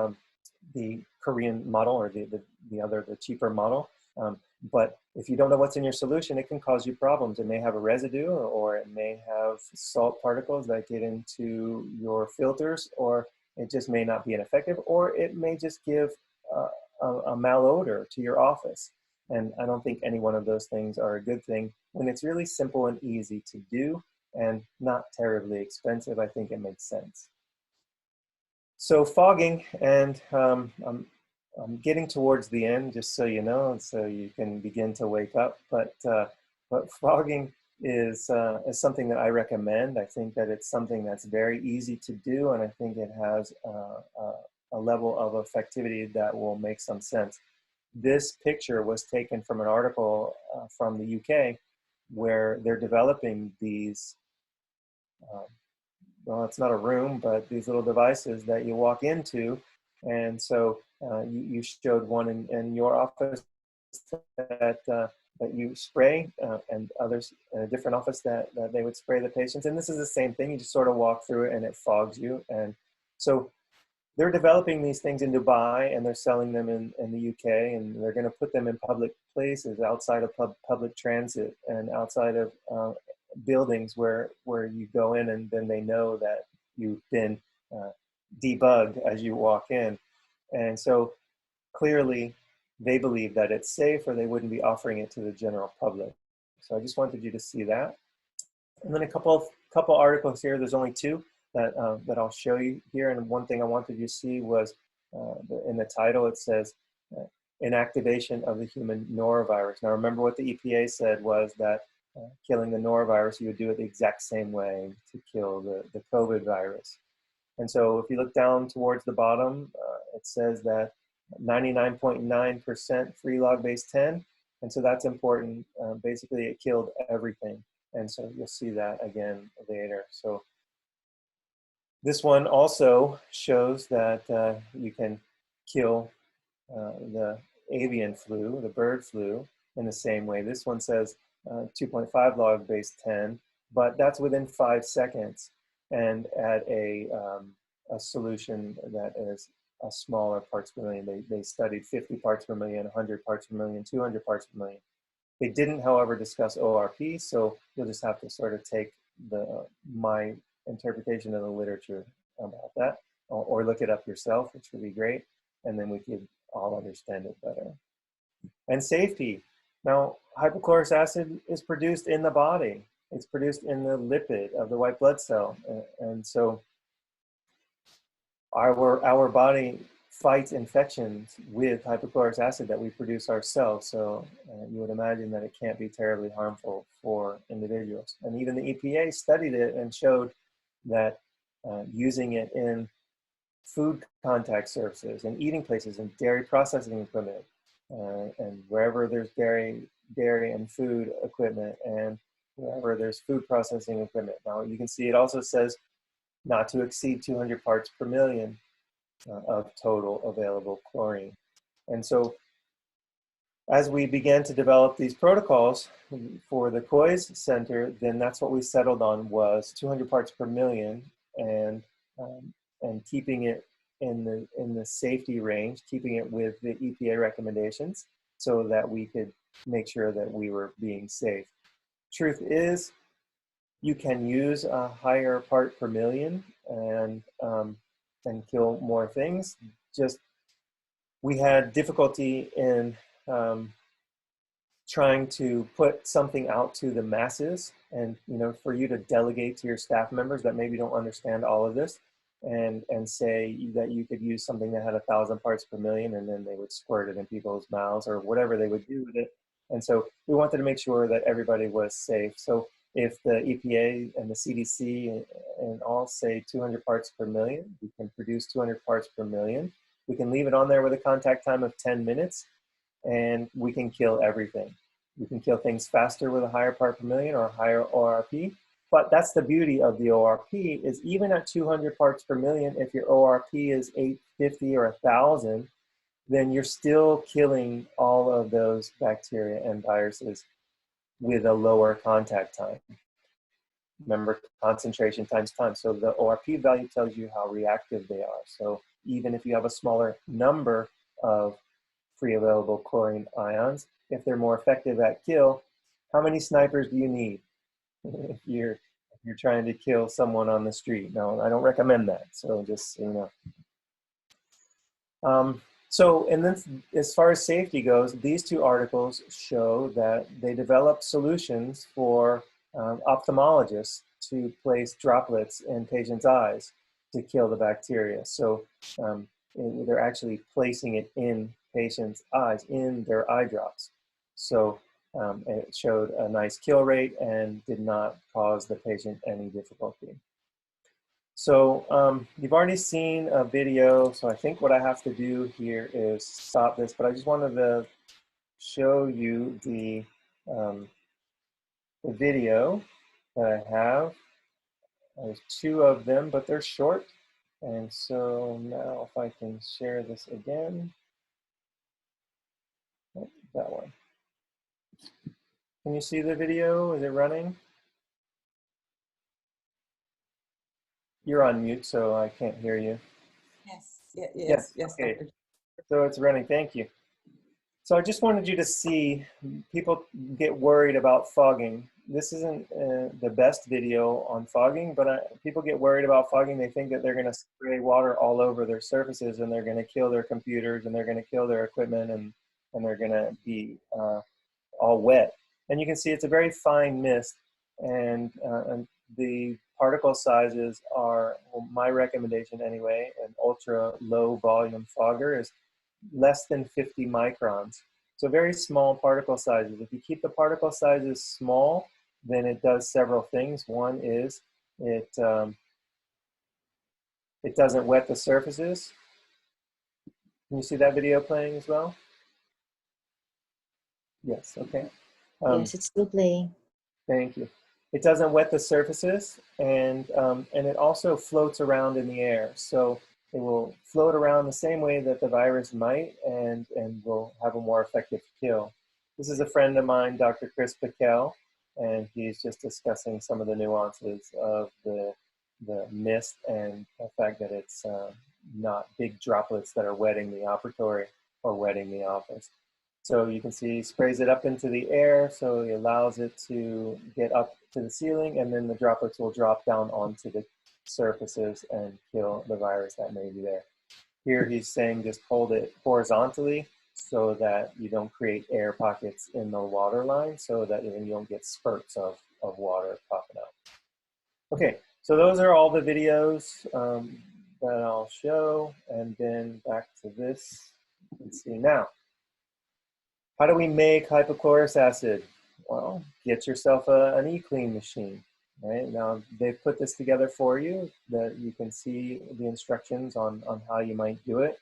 Korean model or the cheaper model. But if you don't know what's in your solution, it can cause you problems. It may have a residue, or it may have salt particles that get into your filters, or it just may not be ineffective, or it may just give a malodor to your office. And I don't think any one of those things are a good thing. When it's really simple and easy to do and not terribly expensive, I think it makes sense. So fogging, and I'm getting towards the end, just so you know, and so you can begin to wake up. But fogging is something that I recommend. I think that it's something that's very easy to do, and I think it has a level of effectivity that will make some sense. This picture was taken from an article from the UK where they're developing these, well, it's not a room, but these little devices that you walk into. And so you showed one in your office that you spray, and others in a different office that they would spray the patients. And this is the same thing. You just sort of walk through it and it fogs you. And so they're developing these things in Dubai, and they're selling them in the UK, and they're going to put them in public places outside of public transit and outside of buildings where you go in, and then they know that you've been debugged as you walk in. And so clearly they believe that it's safe, or they wouldn't be offering it to the general public. So I just wanted you to see that. And then a couple articles here. There's only two that I'll show you here. And one thing I wanted you to see was in the title, it says inactivation of the human norovirus. Now remember what the EPA said was that killing the norovirus, you would do it the exact same way to kill the COVID virus. And so if you look down towards the bottom, it says that 99.9% free log base 10. And so that's important. Basically, it killed everything. And so you'll see that again later. So this one also shows that you can kill the avian flu, the bird flu, in the same way. This one says 2.5 log base 10, but that's within 5 seconds and at a solution that is a smaller parts per million. They studied 50 parts per million, 100 parts per million, 200 parts per million. They didn't, however, discuss ORP, so you'll just have to sort of take my interpretation of the literature about that, or look it up yourself, which would be great, and then we could all understand it better. And safety. Now, hypochlorous acid is produced in the body. It's produced in the lipid of the white blood cell, and so our body fights infections with hypochlorous acid that we produce ourselves. So you would imagine that it can't be terribly harmful for individuals. And even the EPA studied it and showed that using it in food contact surfaces and eating places and dairy processing equipment and wherever there's dairy and food equipment and wherever there's food processing equipment. Now you can see it also says not to exceed 200 parts per million of total available chlorine. And so as we began to develop these protocols for the COIS Center, then that's what we settled on was 200 parts per million and keeping it in the safety range, keeping it with the EPA recommendations so that we could make sure that we were being safe. Truth is, you can use a higher part per million and kill more things. Just we had difficulty in trying to put something out to the masses, and for you to delegate to your staff members that maybe don't understand all of this, and say that you could use something that had 1,000 parts per million, and then they would squirt it in people's mouths or whatever they would do with it. And so we wanted to make sure that everybody was safe. So if the EPA and the CDC and all say 200 parts per million, we can produce 200 parts per million. We can leave it on there with a contact time of 10 minutes, and we can kill everything. We can kill things faster with a higher part per million or a higher ORP. But that's the beauty of the ORP is even at 200 parts per million, if your ORP is 850 or 1,000, then you're still killing all of those bacteria and viruses with a lower contact time. Remember, concentration times time. So the ORP value tells you how reactive they are. So even if you have a smaller number of free available chlorine ions, if they're more effective at kill, how many snipers do you need if you're trying to kill someone on the street? No, I don't recommend that. So just so you know. And then as far as safety goes, these two articles show that they developed solutions for ophthalmologists to place droplets in patients' eyes to kill the bacteria. So they're actually placing it in patients' eyes, in their eye drops. So it showed a nice kill rate and did not cause the patient any difficulty. So you've already seen a video, so I think what I have to do here is stop this, but I just wanted to show you the video that I have. There's two of them, but they're short. And so now if I can share this again, oh, that one. Can you see the video? Is it running? You're on mute, so I can't hear you. Yes. Yes, yes, Okay. Dr. So it's running. Thank you. So I just wanted you to see, people get worried about fogging. This isn't the best video on fogging, but people get worried about fogging. They think that they're going to spray water all over their surfaces and they're going to kill their computers and they're going to kill their equipment and they're going to be all wet. And you can see it's a very fine mist, and the particle sizes are, well, my recommendation anyway, an ultra low volume fogger is less than 50 microns. So very small particle sizes. If you keep the particle sizes small, then it does several things. One is it doesn't wet the surfaces. Can you see that video playing as well? Yes, okay. Yes, it's still playing. Thank you. It doesn't wet the surfaces, and it also floats around in the air. So it will float around the same way that the virus might, and will have a more effective kill. This is a friend of mine, Dr. Chris Piquel, and he's just discussing some of the nuances of the mist and the fact that it's not big droplets that are wetting the operatory or wetting the office. So you can see he sprays it up into the air, so he allows it to get up to the ceiling, and then the droplets will drop down onto the surfaces and kill the virus that may be there. Here he's saying just hold it horizontally so that you don't create air pockets in the water line, so that you don't get spurts of water popping out. Okay, so those are all the videos that I'll show, and then back to this. You can see now. How do we make hypochlorous acid? Well, get yourself an e-clean machine. Right now, they've put this together for you that you can see the instructions on how you might do it.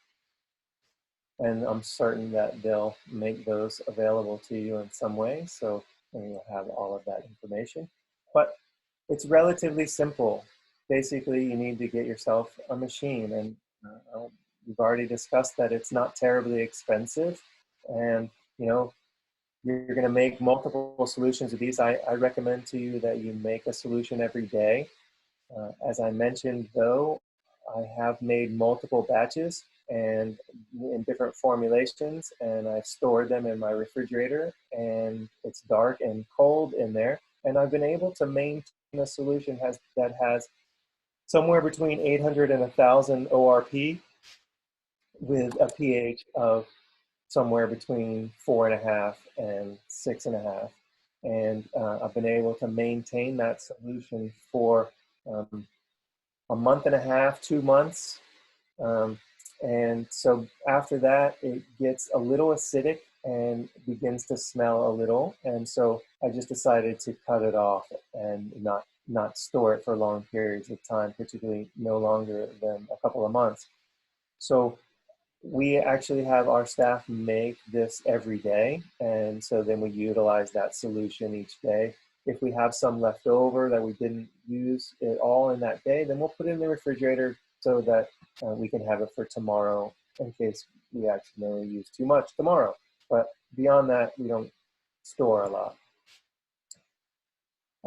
And I'm certain that they'll make those available to you in some way. So you'll have all of that information. But it's relatively simple. Basically, you need to get yourself a machine. And we've already discussed that it's not terribly expensive. And you're going to make multiple solutions of these. I recommend to you that you make a solution every day. As I mentioned, though, I have made multiple batches and in different formulations, and I've stored them in my refrigerator, and it's dark and cold in there. And I've been able to maintain a solution that has somewhere between 800 and 1,000 ORP with a pH of somewhere between 4.5 and 6.5. And I've been able to maintain that solution for a month and a half, 2 months. And so after that, it gets a little acidic and begins to smell a little. And so I just decided to cut it off and not store it for long periods of time, particularly no longer than a couple of months. So we actually have our staff make this every day, and so then we utilize that solution each day. If we have some left over that we didn't use it all in that day, then we'll put it in the refrigerator so that we can have it for tomorrow in case we accidentally use too much tomorrow. But beyond that, we don't store a lot.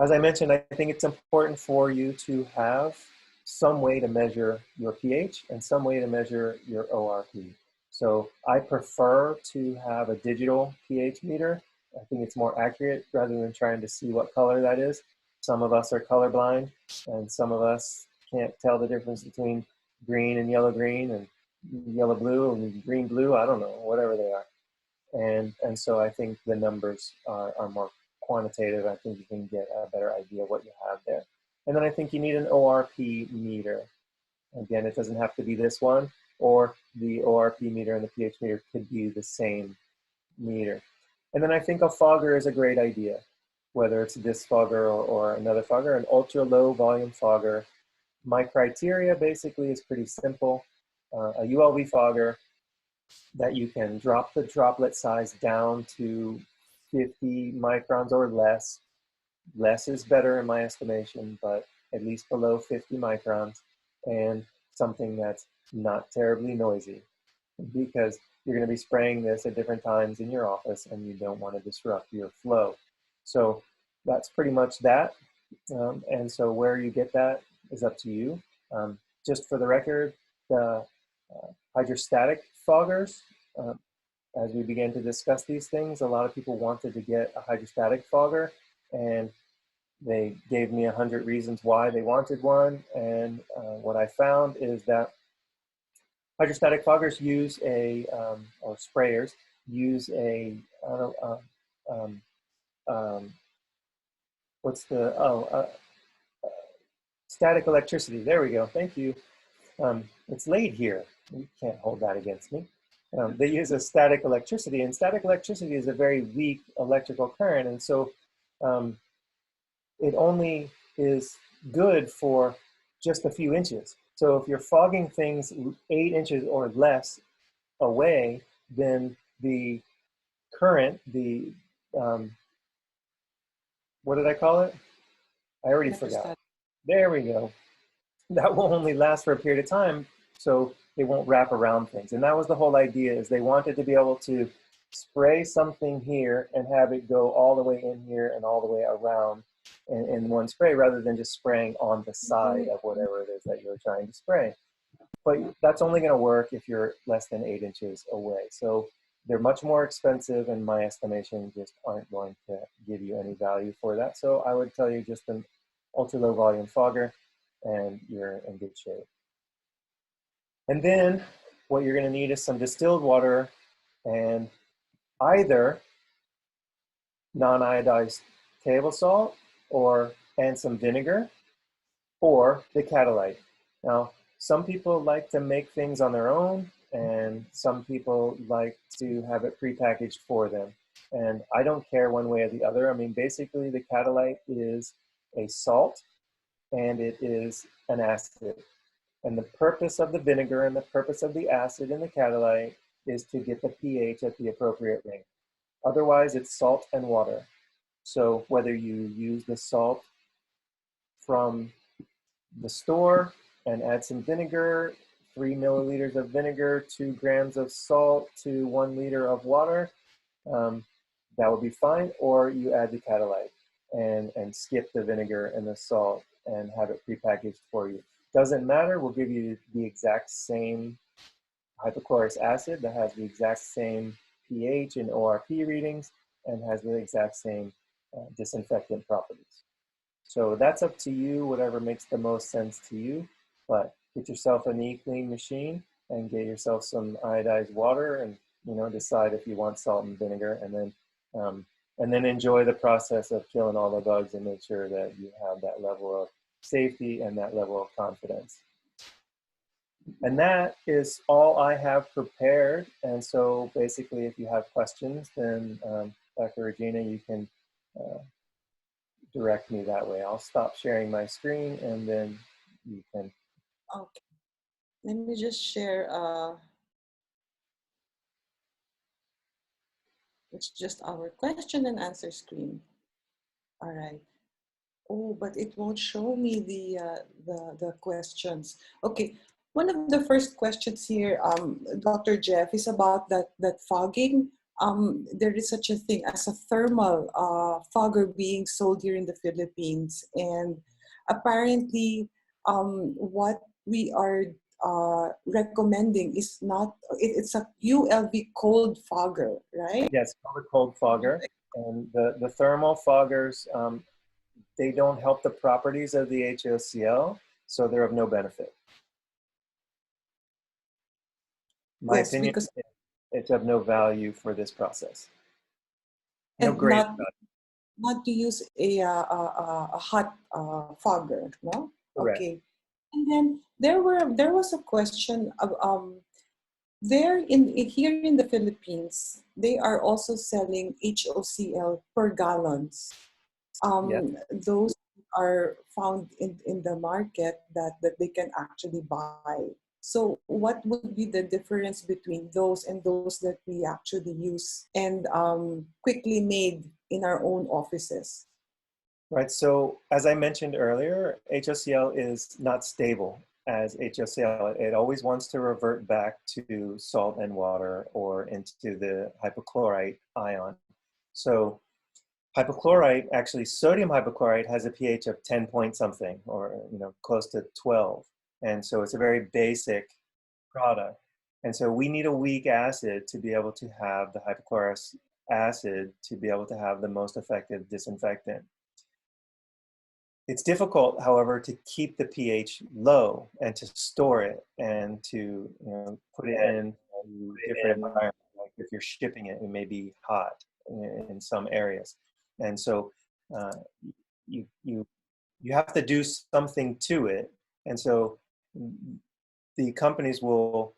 As I mentioned, I think it's important for you to have some way to measure your pH and some way to measure your ORP. So I prefer to have a digital pH meter. I think it's more accurate rather than trying to see what color that is. Some of us are colorblind, and some of us can't tell the difference between green and yellow blue and green blue. I don't know, whatever they are. And so I think the numbers are more quantitative. I think you can get a better idea of what you have there. And then I think you need an ORP meter. Again, it doesn't have to be this one, or the ORP meter and the pH meter could be the same meter. And then I think a fogger is a great idea, whether it's this fogger or another fogger, an ultra low volume fogger. My criteria basically is pretty simple. A ULV fogger that you can drop the droplet size down to 50 microns or less. Less is better in my estimation, but at least below 50 microns, and something that's not terribly noisy, because you're going to be spraying this at different times in your office and you don't want to disrupt your flow. So that's pretty much that. And so where you get that is up to you. Just for the record, the hydrostatic foggers. As we began to discuss these things, a lot of people wanted to get a hydrostatic fogger, and they gave me 100 reasons why they wanted one. And what I found is that hydrostatic foggers use or sprayers use static electricity. There we go. Thank you. It's late here. You can't hold that against me. They use a static electricity, and static electricity is a very weak electrical current, and so it only is good for just a few inches. So if you're fogging things 8 inches or less away, then the current, what did I call it? I already forgot. There we go. That will only last for a period of time, so they won't wrap around things. And that was the whole idea, is they wanted to be able to spray something here and have it go all the way in here and all the way around in one spray, rather than just spraying on the side of whatever it is that you're trying to spray. But that's only going to work if you're less than 8 inches away. So they're much more expensive, and my estimation just aren't going to give you any value for that. So I would tell you just an ultra low volume fogger, and you're in good shape. And then what you're going to need is some distilled water, and either non-iodized table salt and some vinegar, or the catalyte. Now, some people like to make things on their own, and some people like to have it prepackaged for them. And I don't care one way or the other. I mean, basically the catalyte is a salt and it is an acid. And the purpose of the vinegar and the purpose of the acid in the catalyte is to get the pH at the appropriate range. Otherwise, it's salt and water. So whether you use the salt from the store and add some vinegar, 3 milliliters of vinegar, 2 grams of salt to 1 liter of water, that would be fine. Or you add the catalyte and skip the vinegar and the salt and have it prepackaged for you. Doesn't matter, we'll give you the exact same hypochlorous acid that has the exact same pH and ORP readings and has the exact same disinfectant properties. So that's up to you, whatever makes the most sense to you. But get yourself an E-Clean machine and get yourself some iodized water, and decide if you want salt and vinegar, and then enjoy the process of killing all the bugs and make sure that you have that level of safety and that level of confidence. And that is all I have prepared. And so basically, if you have questions, then Dr. Regina, you can direct me that way. I'll stop sharing my screen and then you can. Okay. Let me just share. It's just our question and answer screen. All right. Oh, but it won't show me the questions. Okay. One of the first questions here, Dr. Jeff, is about that fogging. There is such a thing as a thermal fogger being sold here in the Philippines, and apparently, what we are recommending is not. It's a ULV cold fogger, right? Yes, called a cold fogger, and the thermal foggers, they don't help the properties of the HOCl, so they're of no benefit. My opinion, because it's of no value for this process. No great value. Not to use a hot fogger, no? Correct. Okay. And then there was a question of here in the Philippines, they are also selling HOCl per gallons. Yes. Those are found in the market that they can actually buy. So what would be the difference between those and those that we actually use and quickly made in our own offices? Right, so as I mentioned earlier, HOCl is not stable as HOCl. It always wants to revert back to salt and water or into the hypochlorite ion. So hypochlorite, actually sodium hypochlorite, has a pH of 10 point something, or close to 12. And so it's a very basic product. And so we need a weak acid to be able to have the hypochlorous acid to be able to have the most effective disinfectant. It's difficult, however, to keep the pH low and to store it and to put it in different environments. Like if you're shipping it, it may be hot in some areas. And so you have to do something to it. And so the companies will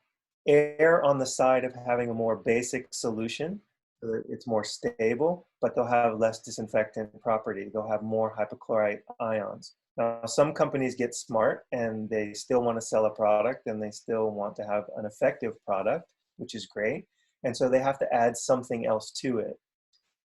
err on the side of having a more basic solution so that it's more stable, but they'll have less disinfectant property. They'll have more hypochlorite ions. Now, some companies get smart and they still want to sell a product and they still want to have an effective product, which is great. And so they have to add something else to it.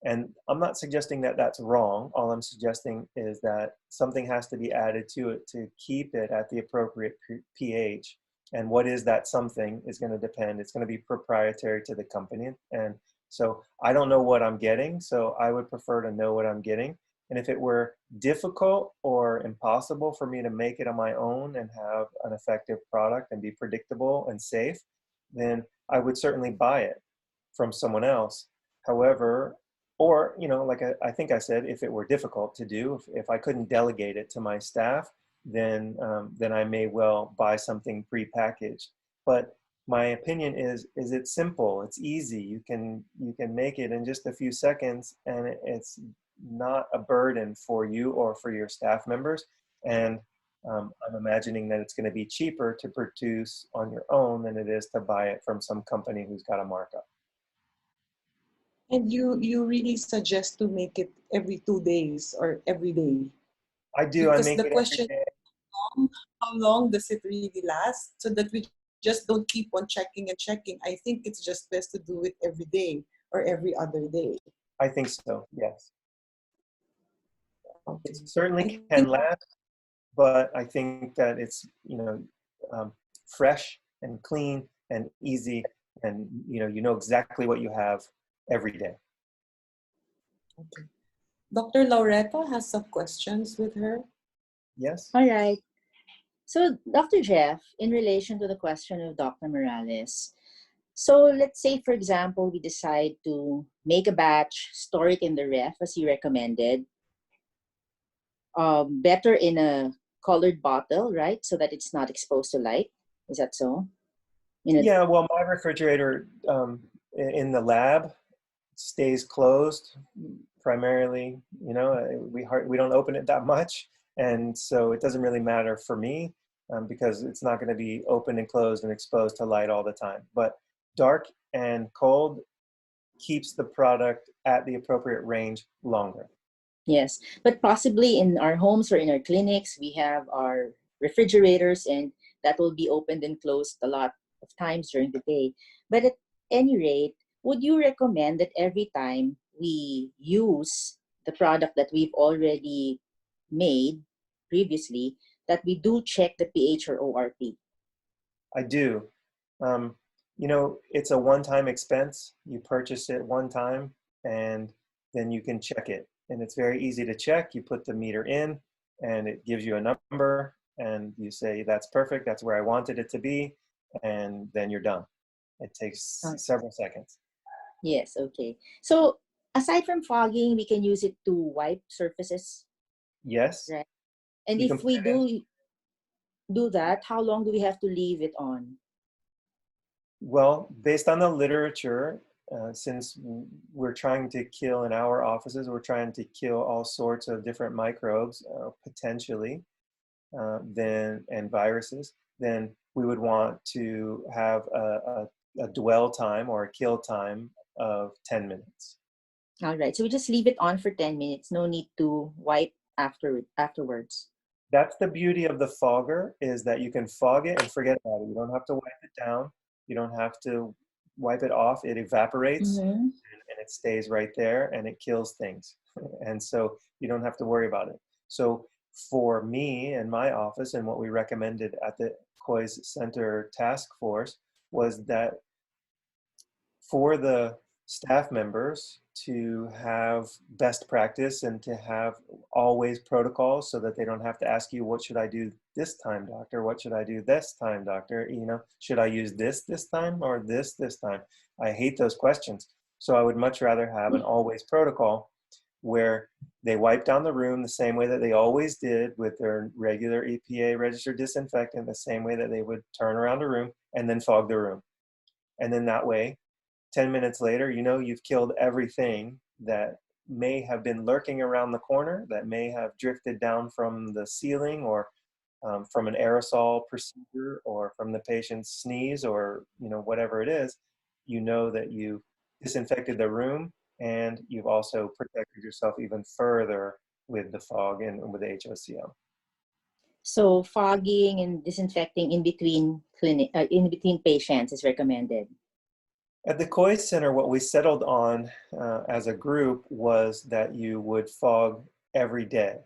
And I'm not suggesting that that's wrong. All I'm suggesting is that something has to be added to it to keep it at the appropriate pH. And what is that something is going to depend. It's going to be proprietary to the company. And so I don't know what I'm getting, so I would prefer to know what I'm getting. And if it were difficult or impossible for me to make it on my own and have an effective product and be predictable and safe, then I would certainly buy it from someone else. However, or, like I think I said, if it were difficult to do, if I couldn't delegate it to my staff, then I may well buy something prepackaged. But my opinion is it's simple, it's easy. You can make it in just a few seconds, and it's not a burden for you or for your staff members. And I'm imagining that it's going to be cheaper to produce on your own than it is to buy it from some company who's got a markup. And you really suggest to make it every 2 days or every day? I do. I Because make the it every question day. is, how long does it really last? So that we just don't keep on checking and checking. I think it's just best to do it every day or every other day. I think so, yes. Okay. It certainly I can think last, but I think that it's fresh and clean and easy, and you know exactly what you have every day. okay. Dr. Lauretta has some questions with her. Yes. All right. So, Dr. Jeff, in relation to the question of Dr. Morales, so let's say, for example, we decide to make a batch, store it in the ref as you recommended, better in a colored bottle, right? So that it's not exposed to light. Is that so? Yeah, well, my refrigerator in the lab stays closed primarily. We don't open it that much, and so it doesn't really matter for me because it's not going to be open and closed and exposed to light all the time. But dark and cold keeps the product at the appropriate range longer. Yes, but possibly in our homes or in our clinics, we have our refrigerators and that will be opened and closed a lot of times during the day. But at any rate, would you recommend that every time we use the product that we've already made previously, that we do check the pH or ORP? I do. It's a one-time expense. You purchase it one time and then you can check it. And it's very easy to check. You put the meter in and it gives you a number and you say, that's perfect, that's where I wanted it to be. And then you're done. It takes several seconds. Yes, okay. So aside from fogging, we can use it to wipe surfaces, Yes. right? And You can if put we it in. do that, how long do we have to leave it on? Well, based on the literature, since we're trying to kill in our offices, we're trying to kill all sorts of different microbes, potentially, and viruses, then we would want to have a dwell time or a kill time of 10 minutes. All right, so we just leave it on for 10 minutes. No need to wipe afterwards. That's the beauty of the fogger, is that you can fog it and forget about it. You don't have to wipe it down. You don't have to wipe it off. It evaporates and it stays right there and it kills things. And so you don't have to worry about it. So for me and my office, and what we recommended at the COIS Center Task Force was that for the staff members to have best practice and to have always protocols so that they don't have to ask you, what should I do this time, doctor? What should I do this time, doctor? You know, should I use this time or this time? I hate those questions. So I would much rather have an always protocol where they wipe down the room the same way that they always did with their regular EPA registered disinfectant, the same way that they would turn around a room and then fog the room. And then that way, 10 minutes later, you know you've killed everything that may have been lurking around the corner, that may have drifted down from the ceiling or from an aerosol procedure or from the patient's sneeze or, you know, whatever it is. You know that you disinfected the room and you've also protected yourself even further with the fog and with the HOCl. So fogging and disinfecting in between patients is recommended. At the COI Center, what we settled on as a group was that you would fog every day,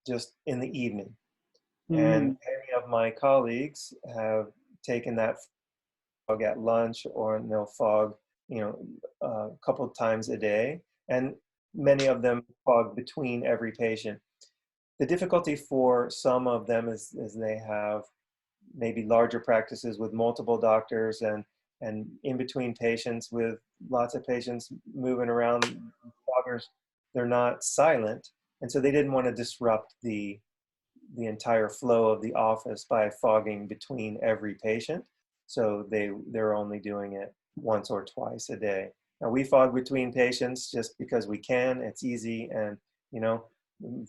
just in the evening. And many of my colleagues have taken that fog at lunch, or they'll fog, you know, a couple of times a day. And many of them fog between every patient. The difficulty for some of them is they have maybe larger practices with multiple doctors and in between patients with lots of patients moving around. Foggers, they're not silent. And so they didn't want to disrupt the entire flow of the office by fogging between every patient. So they're only doing it once or twice a day. Now we fog between patients just because we can, it's easy. And, you know,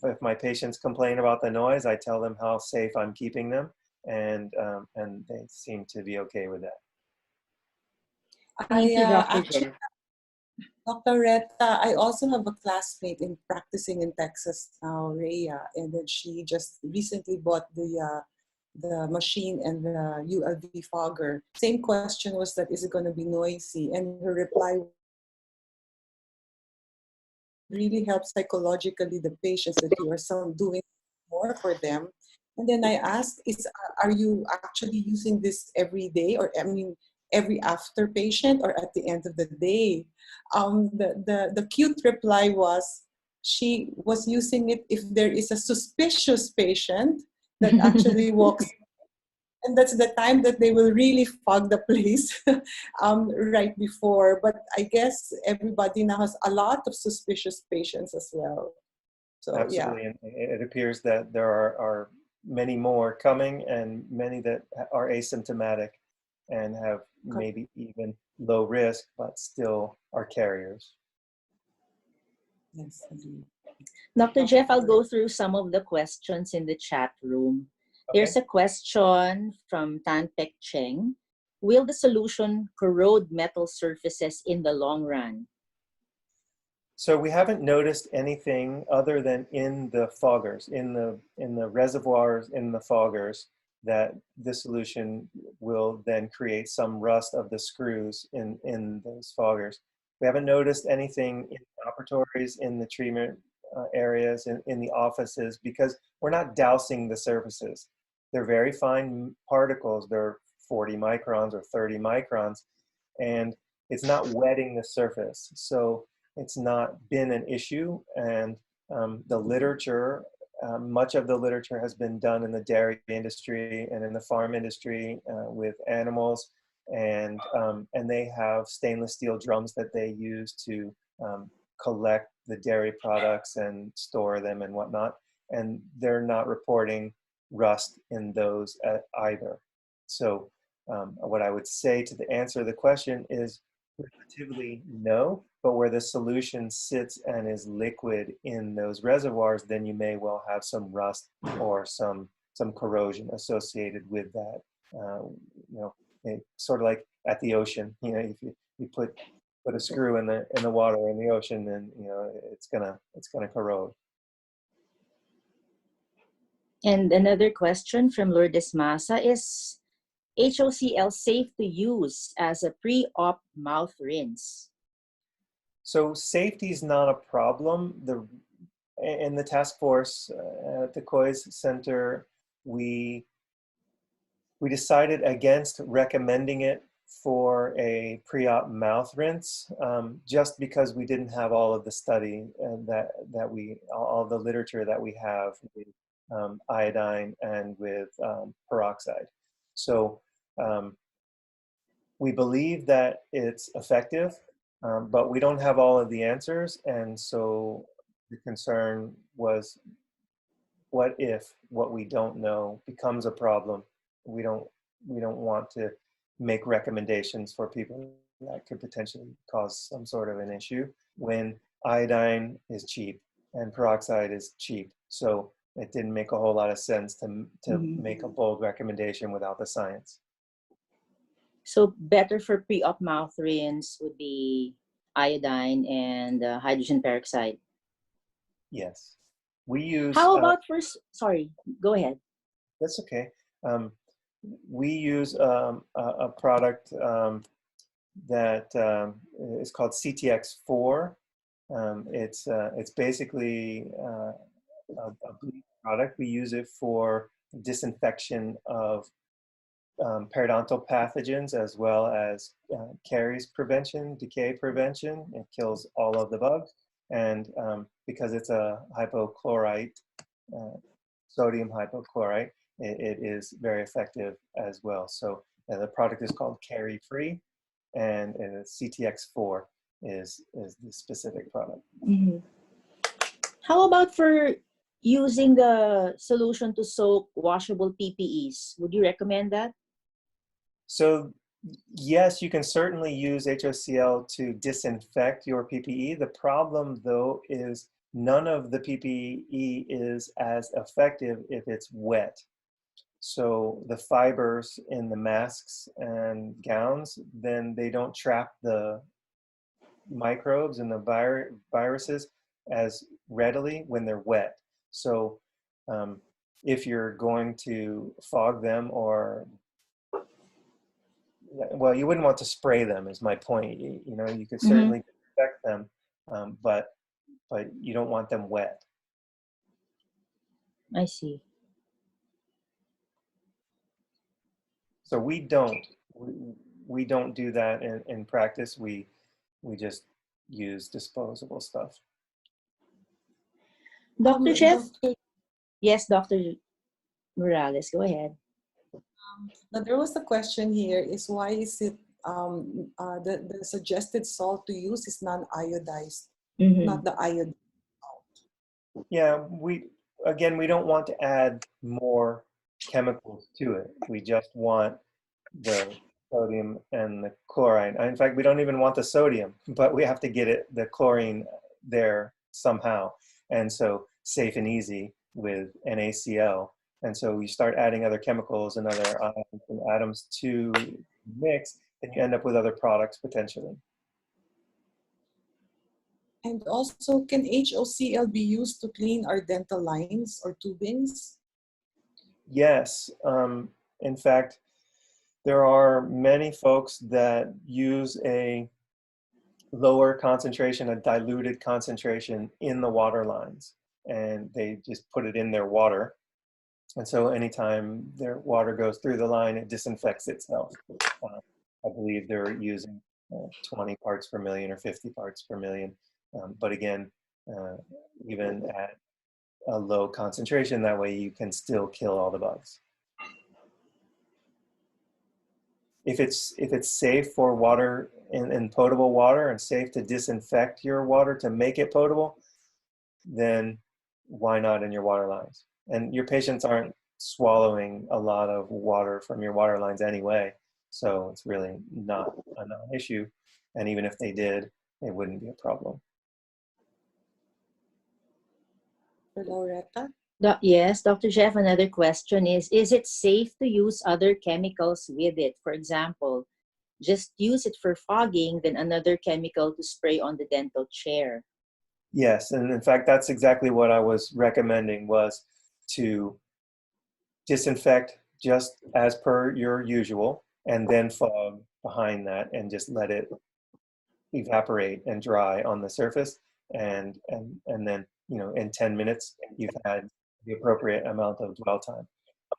if my patients complain about the noise, I tell them how safe I'm keeping them. And they seem to be okay with that. Thank you, Dr. Actually, Jeff. Dr. Retta, I also have a classmate in practicing in Texas now, Rhea, and then she just recently bought the machine and the ULV fogger. Same question was that, is it going to be noisy? And her reply really helps psychologically the patients that you are doing more for them. And then I asked, are you actually using this every day, or I mean, every after patient, or at the end of the day? The cute reply was, she was using it if there is a suspicious patient that actually walks, and that's the time that they will really fog the place right before. But I guess everybody now has a lot of suspicious patients as well. So Absolutely. yeah. And it appears that there are many more coming, and many that are asymptomatic and have maybe even low risk, but still are carriers. Yes, indeed. Dr. Jeff, I'll go through some of the questions in the chat room. Okay. There's a question from Tan Pek Cheng. Will the solution corrode metal surfaces in the long run? So we haven't noticed anything other than in the foggers, in the reservoirs, in the foggers, that the solution will then create some rust of the screws in those foggers. We haven't noticed anything in the operatories, in the treatment areas, in the offices, because we're not dousing the surfaces. They're very fine particles. They're 40 microns or 30 microns, and it's not wetting the surface. So it's not been an issue. And the literature, much of the literature has been done in the dairy industry and in the farm industry with animals, and they have stainless steel drums that they use to collect the dairy products and store them and whatnot, and they're not reporting rust in those either. So what I would say to answer the question is relatively no, but where the solution sits and is liquid in those reservoirs, then you may well have some rust or some corrosion associated with that. You know, sort of like at the ocean. You know, if you put a screw in the water in the ocean, then you know it's gonna corrode. And another question from Lourdes Massa is, HOCl safe to use as a pre-op mouth rinse? So safety is not a problem. In the task force at the COIS Center, we decided against recommending it for a pre-op mouth rinse, just because we didn't have all of the study all the literature that we have with iodine and with peroxide. So we believe that it's effective, but we don't have all of the answers, and so the concern was, what if what we don't know becomes a problem? We don't want to make recommendations for people that could potentially cause some sort of an issue when iodine is cheap and peroxide is cheap. So it didn't make a whole lot of sense to make a bold recommendation without the science. So better for pre-op mouth rinse would be iodine and hydrogen peroxide. Yes. We use... How about sorry, go ahead. That's okay. We use a product that is called CTX4. It's basically a bleach product. We use it for disinfection of periodontal pathogens, as well as caries prevention, decay prevention. It kills all of the bugs. And because it's a hypochlorite, sodium hypochlorite, it is very effective as well. So the product is called Carie Free, and CTX4 is the specific product. Mm-hmm. How about for using the solution to soak washable PPEs? Would you recommend that? So yes, you can certainly use HOCl to disinfect your PPE. The problem, though, is none of the PPE is as effective if it's wet. So the fibers in the masks and gowns, then they don't trap the microbes and the viruses as readily when they're wet. So if you're going to fog them, or, well, you wouldn't want to spray them, is my point. You know, you could certainly disinfect them, but you don't want them wet. I see. So we don't do that in practice. We just use disposable stuff. Dr. Jeff? Yes, Dr. Morales, go ahead. Now there was a question here, is why is it the suggested salt to use is non-iodized, not the iodized salt? Yeah, we don't want to add more chemicals to it. We just want the sodium and the chlorine. In fact, we don't even want the sodium, but we have to get the chlorine there somehow. And so safe and easy with NaCl. And so you start adding other chemicals and other ions and atoms to mix, and you end up with other products potentially. And also, can HOCl be used to clean our dental lines or tubings? Yes. In fact, there are many folks that use a lower concentration, a diluted concentration in the water lines, and they just put it in their water. And so anytime their water goes through the line, it disinfects itself. I believe they're using 20 parts per million or 50 parts per million. But again, even at a low concentration, that way you can still kill all the bugs. If it's safe for water and potable water, and safe to disinfect your water to make it potable, then why not in your water lines? And your patients aren't swallowing a lot of water from your water lines anyway, so it's really not a non-issue. And even if they did, it wouldn't be a problem. Loretta? Yes, Dr. Jeff, another question is it safe to use other chemicals with it? For example, just use it for fogging, then another chemical to spray on the dental chair. Yes, and in fact, that's exactly what I was recommending, was to disinfect just as per your usual, and then fog behind that, and just let it evaporate and dry on the surface, and then, you know, in 10 minutes you've had the appropriate amount of dwell time.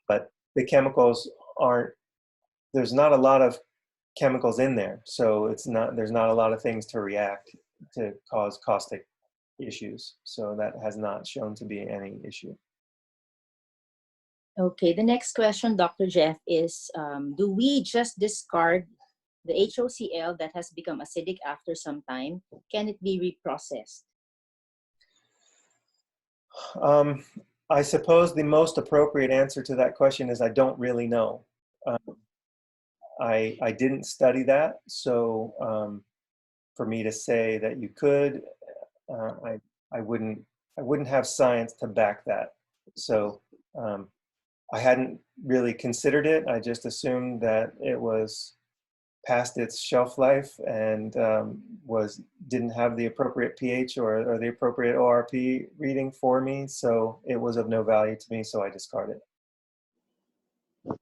But the chemicals there's not a lot of chemicals in there. So there's not a lot of things to react to cause caustic issues. So that has not shown to be any issue. Okay, the next question, Dr. Jeff, is do we just discard the HOCl that has become acidic after some time? Can it be reprocessed? I suppose the most appropriate answer to that question is I don't really know. I didn't study that, so for me to say that you could, I wouldn't have science to back that. So I hadn't really considered it. I just assumed that it was past its shelf life and didn't have the appropriate pH or the appropriate ORP reading for me. So it was of no value to me, so I discarded it.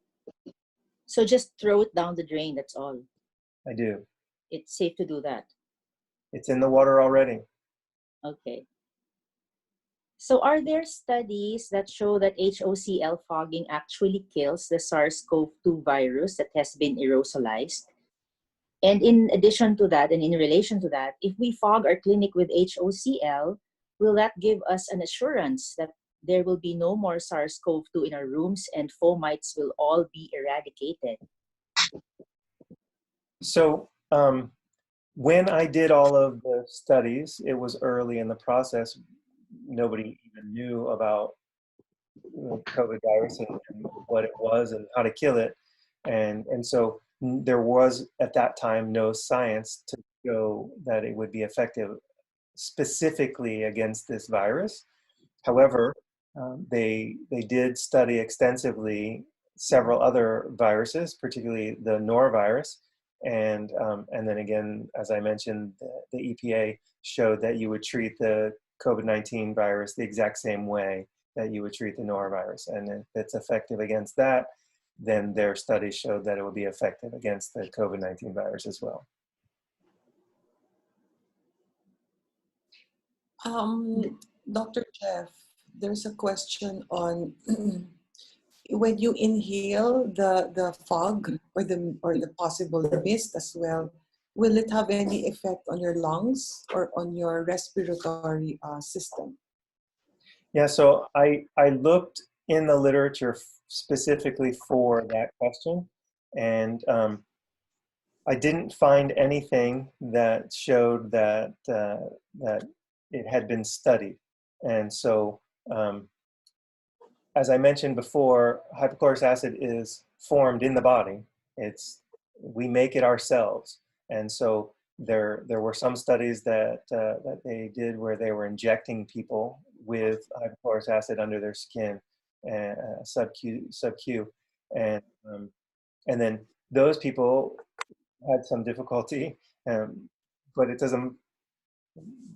So just throw it down the drain, that's all. I do. It's safe to do that. It's in the water already. Okay. So are there studies that show that HOCl fogging actually kills the SARS-CoV-2 virus that has been aerosolized? And in addition to that, and in relation to that, if we fog our clinic with HOCl, will that give us an assurance that there will be no more SARS-CoV-2 in our rooms and fomites will all be eradicated? So when I did all of the studies, it was early in the process. Nobody even knew about COVID virus and what it was and how to kill it. And so there was at that time no science to show that it would be effective specifically against this virus. However, they did study extensively several other viruses, particularly the norovirus. And then again, as I mentioned, the EPA showed that you would treat the COVID-19 virus the exact same way that you would treat the norovirus. And if it's effective against that, then their studies showed that it would be effective against the COVID-19 virus as well. Dr. Jeff, there's a question on when you inhale the fog or the possible mist as well, will it have any effect on your lungs or on your respiratory system? Yeah, so I looked in the literature specifically for that question, and I didn't find anything that showed that that it had been studied. And so, as I mentioned before, hypochlorous acid is formed in the body. We make it ourselves, and so there were some studies that that they did where they were injecting people with hypochlorous acid under their skin, sub-Q, and then those people had some difficulty, but it doesn't.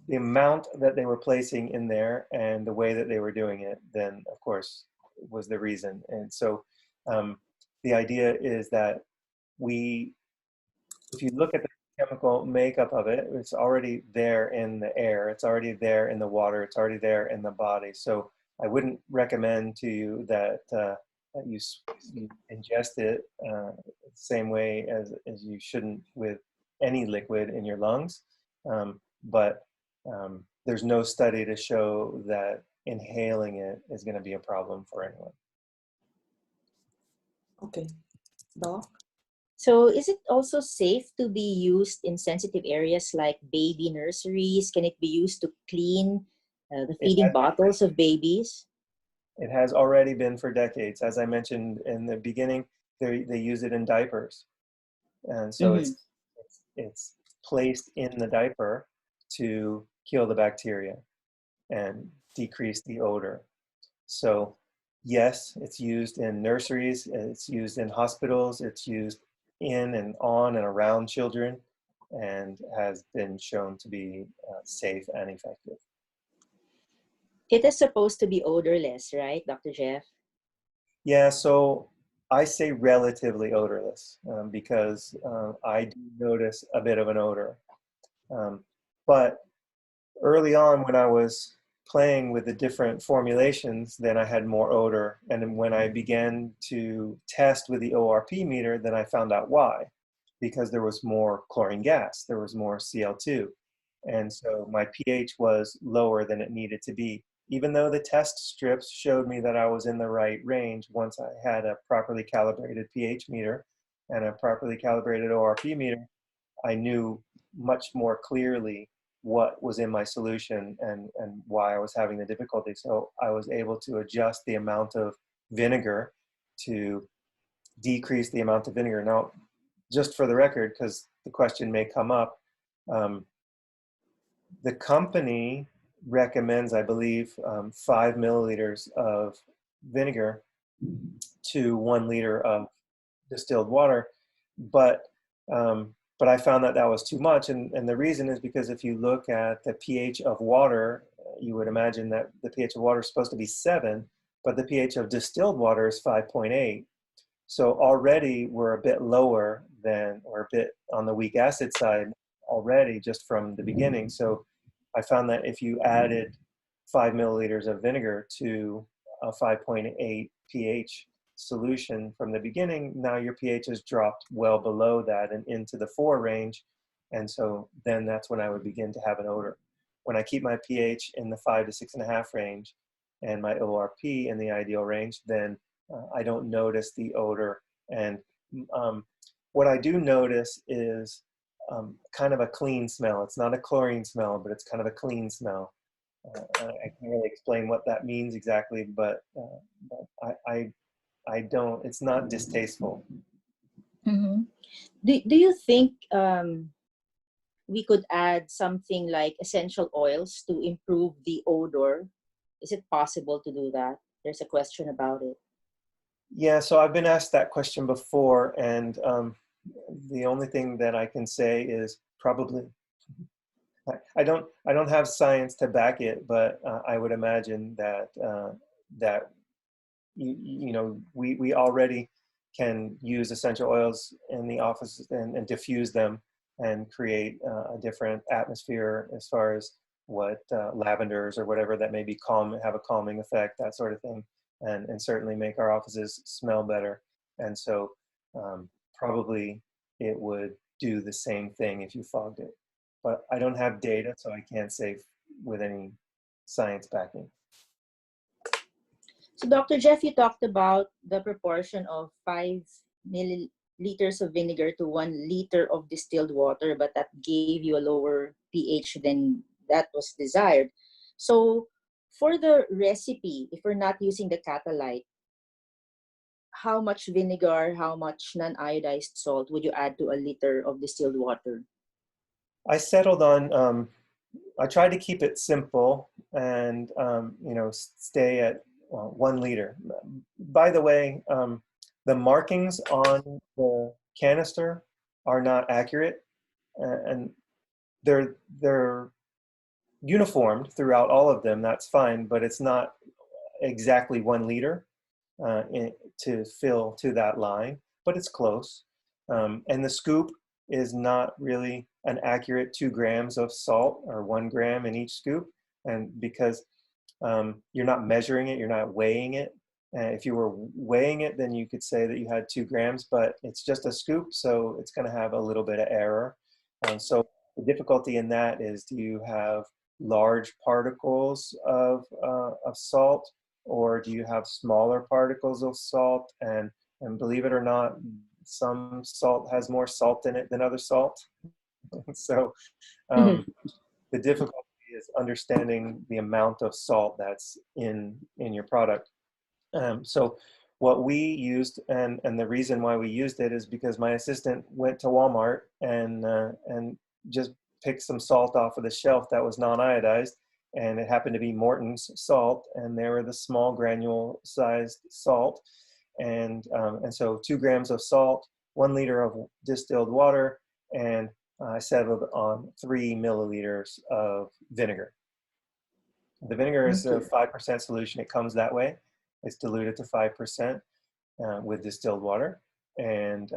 The amount that they were placing in there and the way that they were doing it, then of course was the reason. And so the idea is that if you look at the chemical makeup of it, it's already there in the air, it's already there in the water, it's already there in the body. So I wouldn't recommend to you that you ingest it the same way as you shouldn't with any liquid in your lungs. But there's no study to show that inhaling it is going to be a problem for anyone. Okay. Doc? So is it also safe to be used in sensitive areas like baby nurseries? Can it be used to clean the feeding bottles of babies? It has already been for decades. As I mentioned in the beginning, they use it in diapers. And so it's placed in the diaper to kill the bacteria and decrease the odor. So yes, it's used in nurseries, it's used in hospitals, it's used in and on and around children, and has been shown to be safe and effective. It is supposed to be odorless, right, Dr. Jeff? Yeah, so I say relatively odorless because I do notice a bit of an odor. But early on when I was playing with the different formulations, then I had more odor. And then when I began to test with the ORP meter, then I found out why. because there was more chlorine gas, there was more Cl2. And so my pH was lower than it needed to be. Even though the test strips showed me that I was in the right range once I had a properly calibrated pH meter and a properly calibrated ORP meter, I knew much more clearly what was in my solution and why I was having the difficulty. So I was able to adjust the amount of vinegar to decrease the amount of vinegar. Now, just for the record, because the question may come up, the company recommends, I believe, 5 milliliters of vinegar to 1 liter of distilled water, but but I found that that was too much, and the reason is because if you look at the pH of water, you would imagine that the pH of water is supposed to be 7, but the pH of distilled water is 5.8. So already we're a bit lower than, or a bit on the weak acid side already just from the beginning. So I found that if you added 5 milliliters of vinegar to a 5.8 pH solution from the beginning, now your pH has dropped well below that and into the 4 range. And so then that's when I would begin to have an odor. When I keep my pH in the 5 to 6.5 range and my ORP in the ideal range, then I don't notice the odor. And what I do notice is kind of a clean smell. It's not a chlorine smell, but it's kind of a clean smell. I can't really explain what that means exactly, but I don't, it's not distasteful. Mm-hmm. Do you think we could add something like essential oils to improve the odor? Is it possible to do that? There's a question about it. Yeah, so I've been asked that question before, and the only thing that I can say is probably. I don't have science to back it, but I would imagine that that you know we already can use essential oils in the office and diffuse them and create a different atmosphere as far as what lavenders or whatever that may be have a calming effect, that sort of thing, and certainly make our offices smell better. And so probably it would do the same thing if you fogged it. But I don't have data, so I can't say with any science backing. So Dr. Jeff, you talked about the proportion of 5 milliliters of vinegar to 1 liter of distilled water, but that gave you a lower pH than that was desired. So for the recipe, if we're not using the catalyte, how much vinegar, how much non-iodized salt would you add to a liter of distilled water? I settled on, I tried to keep it simple and, you know, stay at 1 liter. By the way, the markings on the canister are not accurate, and they're uniformed throughout all of them. That's fine, but it's not exactly 1 liter to fill to that line, but it's close. And the scoop is not really an accurate 2 grams of salt or 1 gram in each scoop. And because you're not measuring it, you're not weighing it. If you were weighing it, then you could say that you had 2 grams, but it's just a scoop, so it's going to have a little bit of error. So the difficulty in that is, do you have large particles of salt, or do you have smaller particles of salt? And believe it or not, some salt has more salt in it than other salt. So the difficulty is understanding the amount of salt that's in your product. So what we used, and the reason why we used it is because my assistant went to Walmart and just picked some salt off of the shelf that was non-iodized, and it happened to be Morton's salt, and they were the small granule sized salt, and so 2 grams of salt, 1 liter of distilled water, and I settled on 3 milliliters of vinegar. The vinegar is a 5% solution. It comes that way. It's diluted to 5% with distilled water, and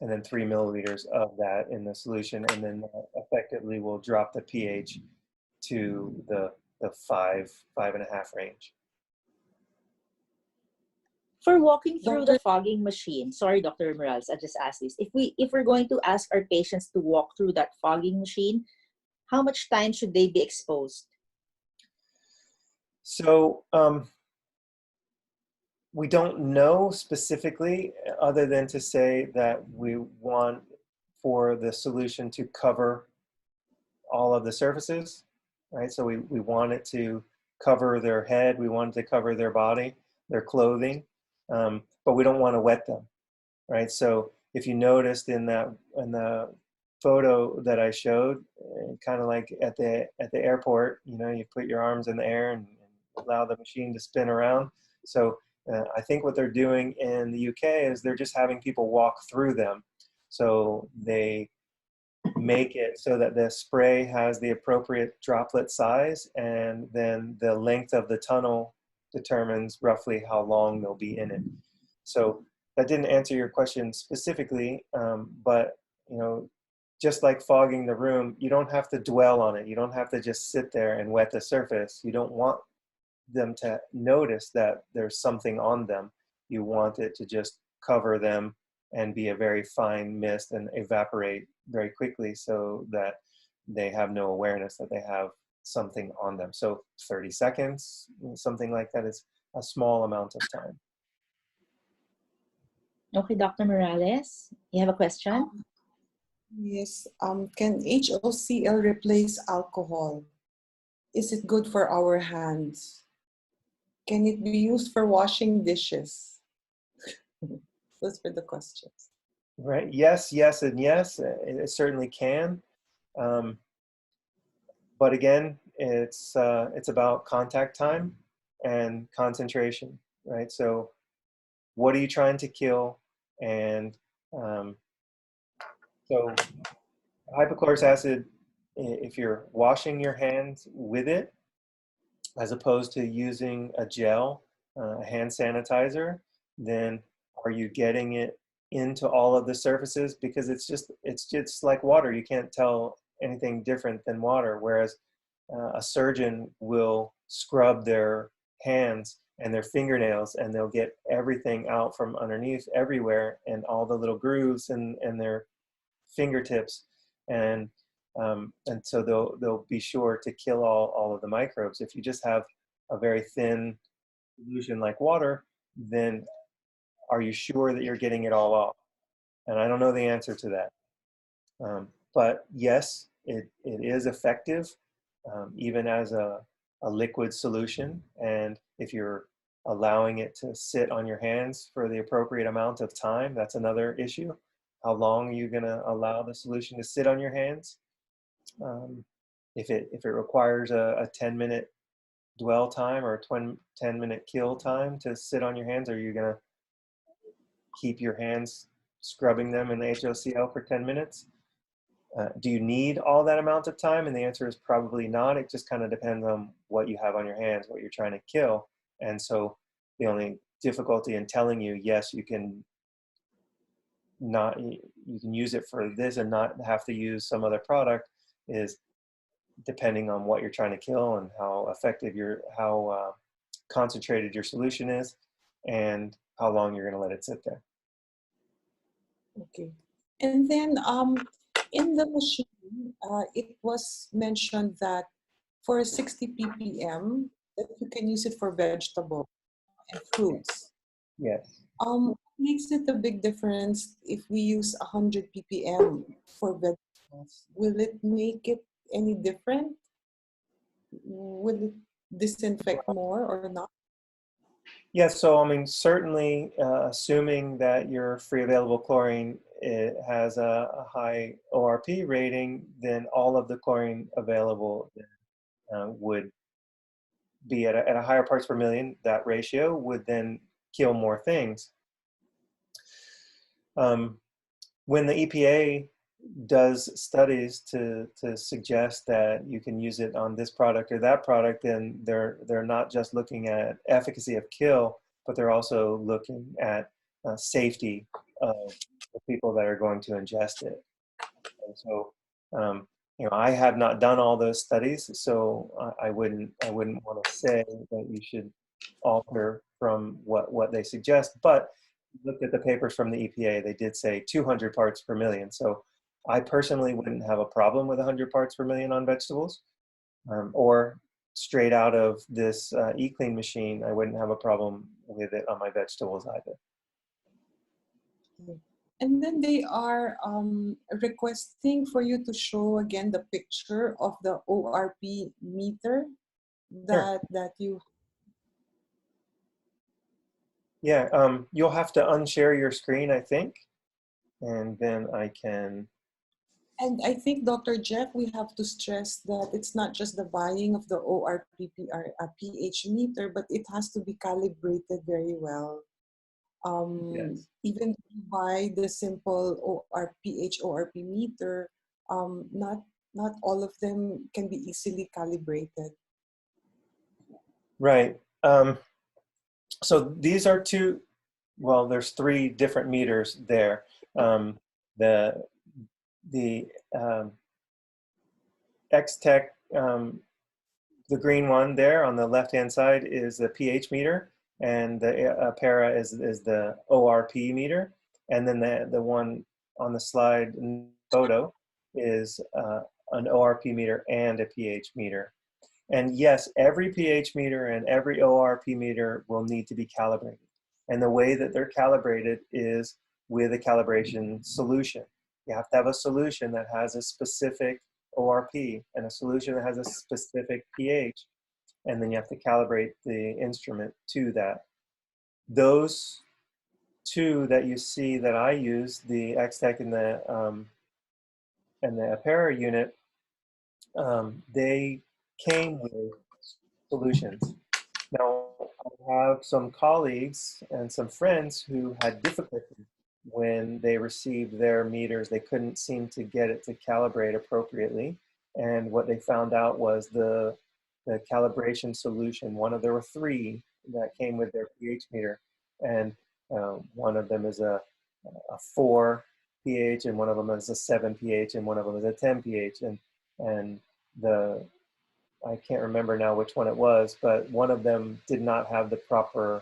then 3 milliliters of that in the solution, and then effectively will drop the pH to the 5.5 range. For walking through the Doctor, fogging machine, sorry, Dr. Morales, I just asked this. If we're going to ask our patients to walk through that fogging machine, how much time should they be exposed? So we don't know specifically, other than to say that we want for the solution to cover all of the surfaces, right? So we want it to cover their head, we want it to cover their body, their clothing, but we don't want to wet them, right? So if you noticed in the photo that I showed, kind of like at the airport, you know, you put your arms in the air and allow the machine to spin around. So I think what they're doing in the UK is they're just having people walk through them. So they make it so that the spray has the appropriate droplet size, and then the length of the tunnel determines roughly how long they'll be in it. So that didn't answer your question specifically, but you know, just like fogging the room, you don't have to dwell on it. You don't have to just sit there and wet the surface. You don't want them to notice that there's something on them. You want it to just cover them and be a very fine mist and evaporate very quickly, so that they have no awareness that they have something on them. So 30 seconds, something like that, is a small amount of time. Okay, Dr. Morales, you have a question? yes. Can HOCl replace alcohol? Is it good for our hands? Can it be used for washing dishes? Those were the questions. Right? Yes, yes, and yes. It certainly can. But again, it's about contact time and concentration, right? So, what are you trying to kill? And so, hypochlorous acid, if you're washing your hands with it, as opposed to using a gel, a hand sanitizer, then are you getting it into all of the surfaces? Because it's just like water. You can't tell anything different than water. Whereas a surgeon will scrub their hands and their fingernails, and they'll get everything out from underneath everywhere, and all the little grooves and their fingertips, and so they'll be sure to kill all of the microbes. If you just have a very thin solution like water, then are you sure that you're getting it all off? And I don't know the answer to that. But yes, it is effective, even as a liquid solution. And if you're allowing it to sit on your hands for the appropriate amount of time, that's another issue. How long are you going to allow the solution to sit on your hands? If it requires a 10-minute dwell time or a 10-minute kill time to sit on your hands, are you going to keep your hands scrubbing them in the HOCl for 10 minutes? Do you need all that amount of time? And the answer is probably not. It just kind of depends on what you have on your hands, what you're trying to kill. And so the only difficulty in telling you, yes, you can use it for this and not have to use some other product, is depending on what you're trying to kill and how effective how concentrated your solution is, and how long you're going to let it sit there. Okay. And then in the machine, it was mentioned that for 60 ppm, that you can use it for vegetable and fruits. Yes. What makes it a big difference if we use 100 ppm for vegetables? Will it make it any different? Will it disinfect more or not? Yeah, so I mean, certainly, assuming that your free available chlorine, it has a high ORP rating, then all of the chlorine available would be at a higher parts per million. That ratio would then kill more things. When the EPA does studies to suggest that you can use it on this product or that product, then they're not just looking at efficacy of kill, but they're also looking at safety of the people that are going to ingest it. And so, I have not done all those studies, so I wouldn't want to say that you should alter from what they suggest. But looked at the papers from the EPA, they did say 200 parts per million. So I personally wouldn't have a problem with 100 parts per million on vegetables, or straight out of this eClean machine, I wouldn't have a problem with it on my vegetables either. And then they are requesting for you to show again the picture of the ORP meter Sure. that you. Yeah, you'll have to unshare your screen, I think, and then I can. And I think, Dr. Jeff, we have to stress that it's not just the buying of the ORPPR pH meter, but it has to be calibrated very well. Yes. Even if you buy the simple pH ORP meter, not all of them can be easily calibrated. Right. So these are two, well, there's three different meters there. The X-Tech, the green one there on the left-hand side is the pH meter, and the Para is the ORP meter, and then the one on the slide photo is an ORP meter and a pH meter. And yes, every pH meter and every ORP meter will need to be calibrated. And the way that they're calibrated is with a calibration solution. You have to have a solution that has a specific ORP and a solution that has a specific pH. And then you have to calibrate the instrument to that. Those two that you see that I use, the X-Tech and the Apera unit, they came with solutions. Now, I have some colleagues and some friends who had difficulty when they received their meters. They couldn't seem to get it to calibrate appropriately. And what they found out was the calibration solution. There were three that came with their pH meter. And one of them is a 4 pH, and one of them is a 7 pH, and one of them is a 10 pH. And I can't remember now which one it was, but one of them did not have the proper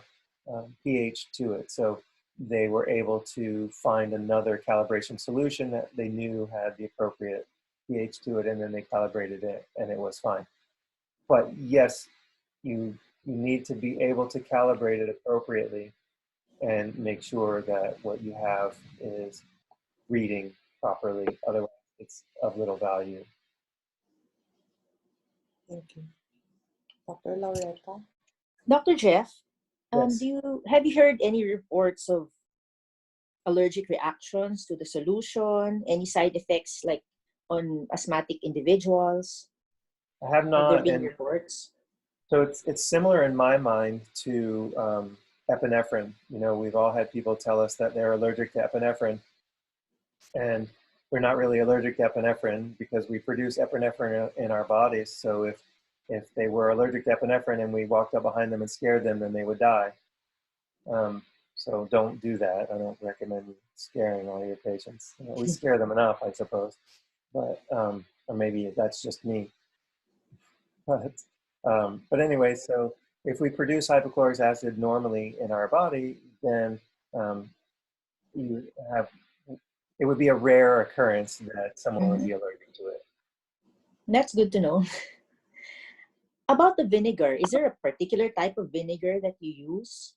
pH to it. So they were able to find another calibration solution that they knew had the appropriate pH to it, and then they calibrated it, and it was fine. But yes, you need to be able to calibrate it appropriately and make sure that what you have is reading properly. Otherwise, it's of little value. Thank you. Dr. Loretta? Dr. Jeff, Yes. have you heard any reports of allergic reactions to the solution? Any side effects like on asthmatic individuals? I have Have there not, been and reports? so it's similar in my mind to epinephrine. You know, we've all had people tell us that they're allergic to epinephrine, and we're not really allergic to epinephrine because we produce epinephrine in our bodies. So if they were allergic to epinephrine and we walked up behind them and scared them, then they would die. So don't do that. I don't recommend scaring all your patients. We scare them enough, I suppose, but or maybe that's just me. But anyway, so if we produce hypochlorous acid normally in our body, then it would be a rare occurrence that someone would be allergic to it. That's good to know. About the vinegar, is there a particular type of vinegar that you use?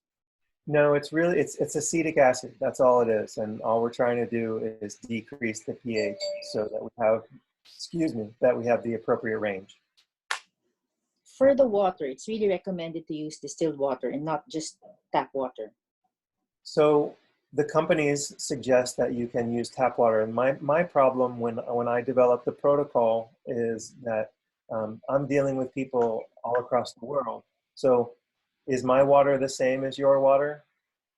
No, it's acetic acid. That's all it is. And all we're trying to do is decrease the pH so that we have the appropriate range. For the water, it's really recommended to use distilled water and not just tap water. So the companies suggest that you can use tap water. And my problem when I developed the protocol is that I'm dealing with people all across the world. So is my water the same as your water?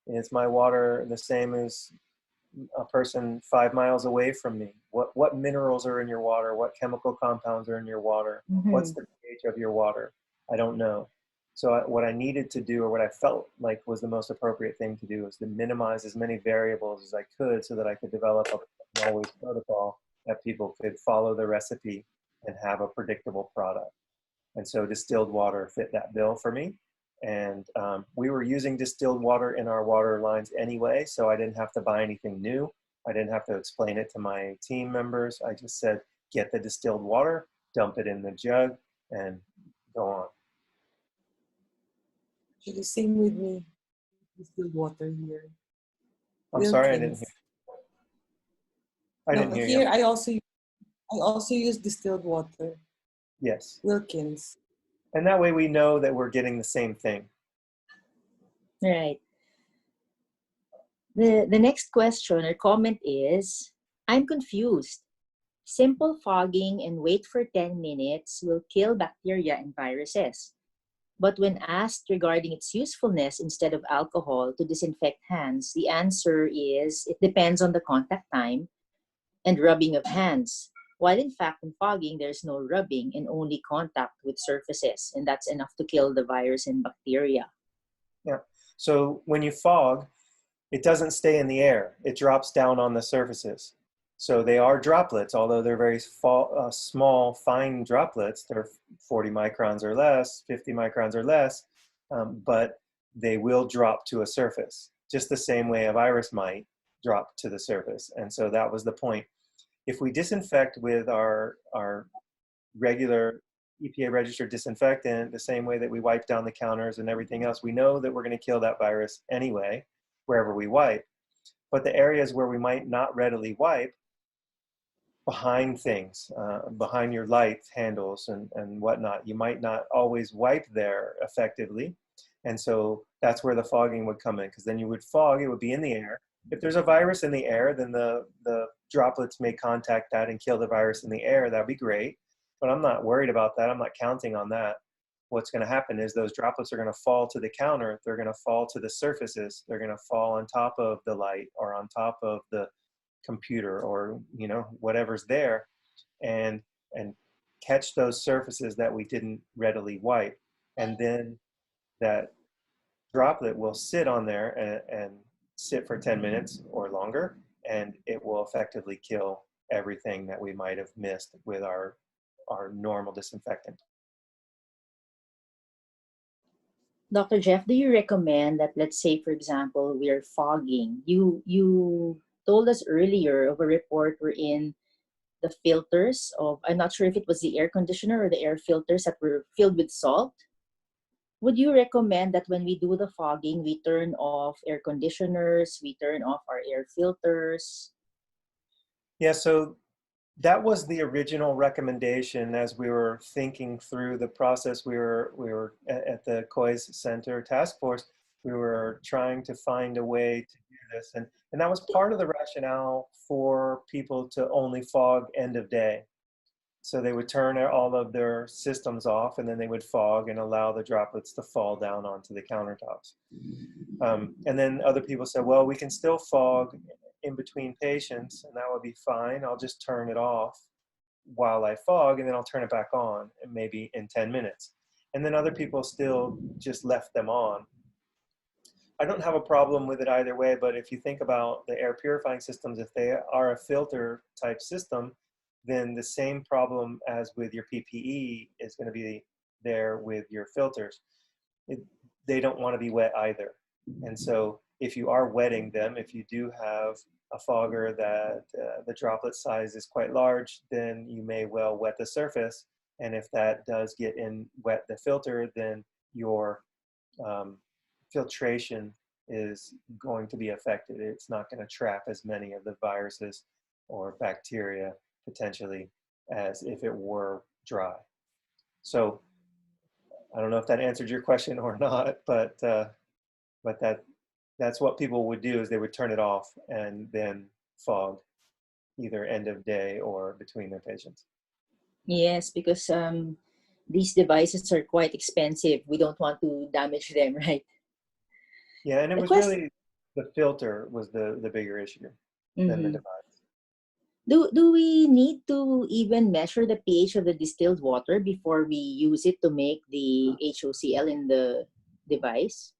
Is my water the same as a person 5 miles away from me? What minerals are in your water? What chemical compounds are in your water? Mm-hmm. What's the pH of your water? I don't know. So what I needed to do, or what I felt like was the most appropriate thing to do, is to minimize as many variables as I could so that I could develop a always protocol that people could follow the recipe and have a predictable product. And so distilled water fit that bill for me. And we were using distilled water in our water lines anyway, so I didn't have to buy anything new. I didn't have to explain it to my team members. I just said, get the distilled water, dump it in the jug, and go on. Actually, same with me. Distilled water here. I'm sorry, I didn't hear. Wilkins. I No, didn't hear here you. I also use distilled water. Yes. Wilkins. And that way we know that we're getting the same thing. Right. The next question or comment is, I'm confused. Simple fogging and wait for 10 minutes will kill bacteria and viruses. But when asked regarding its usefulness instead of alcohol to disinfect hands, the answer is it depends on the contact time and rubbing of hands. While in fact, in fogging, there's no rubbing and only contact with surfaces, and that's enough to kill the virus and bacteria. Yeah. So when you fog, it doesn't stay in the air. It drops down on the surfaces. So they are droplets, although they're very small, fine droplets. They're 40 microns or less, 50 microns or less, but they will drop to a surface, just the same way a virus might drop to the surface. And so that was the point. If we disinfect with our regular EPA registered disinfectant, the same way that we wipe down the counters and everything else, we know that we're going to kill that virus anyway, wherever we wipe. But the areas where we might not readily wipe, behind things, behind your light handles and whatnot, you might not always wipe there effectively. And so that's where the fogging would come in, because then you would fog, it would be in the air. If there's a virus in the air, then the droplets may contact that and kill the virus in the air. That'd be great. But I'm not worried about that. I'm not counting on that. What's going to happen is those droplets are going to fall to the counter. They're going to fall to the surfaces. They're going to fall on top of the light or on top of the computer or, you know, whatever's there, and catch those surfaces that we didn't readily wipe. And then that droplet will sit on there and sit for 10 minutes or longer, and it will effectively kill everything that we might have missed with our normal disinfectant. Dr. Jeff, do you recommend that, let's say, for example, we're fogging? You told us earlier of a report wherein the filters of, I'm not sure if it was the air conditioner or the air filters that were filled with salt. Would you recommend that when we do the fogging, we turn off air conditioners, we turn off our air filters? Yeah, so that was the original recommendation as we were thinking through the process. We were at the COIS Center Task Force. We were trying to find a way to do this. And that was part of the rationale for people to only fog end of day. So they would turn all of their systems off, and then they would fog and allow the droplets to fall down onto the countertops. And then other people said, well, we can still fog in between patients, and that would be fine. I'll just turn it off while I fog, and then I'll turn it back on, and maybe in 10 minutes. And then other people still just left them on. I don't have a problem with it either way, but if you think about the air purifying systems, if they are a filter type system, then the same problem as with your PPE is going to be there with your filters. They don't want to be wet either. And so if you are wetting them, if you do have a fogger that the droplet size is quite large, then you may well wet the surface. And if that does get in wet the filter, then your filtration is going to be affected. It's not going to trap as many of the viruses or bacteria potentially as if it were dry. So I don't know if that answered your question or not, but that's what people would do, is they would turn it off and then fog either end of day or between their patients. Yes, because these devices are quite expensive. We don't want to damage them, right? Yeah, and it was really the filter was the bigger issue than the device. Do we need to even measure the pH of the distilled water before we use it to make the HOCl in the device?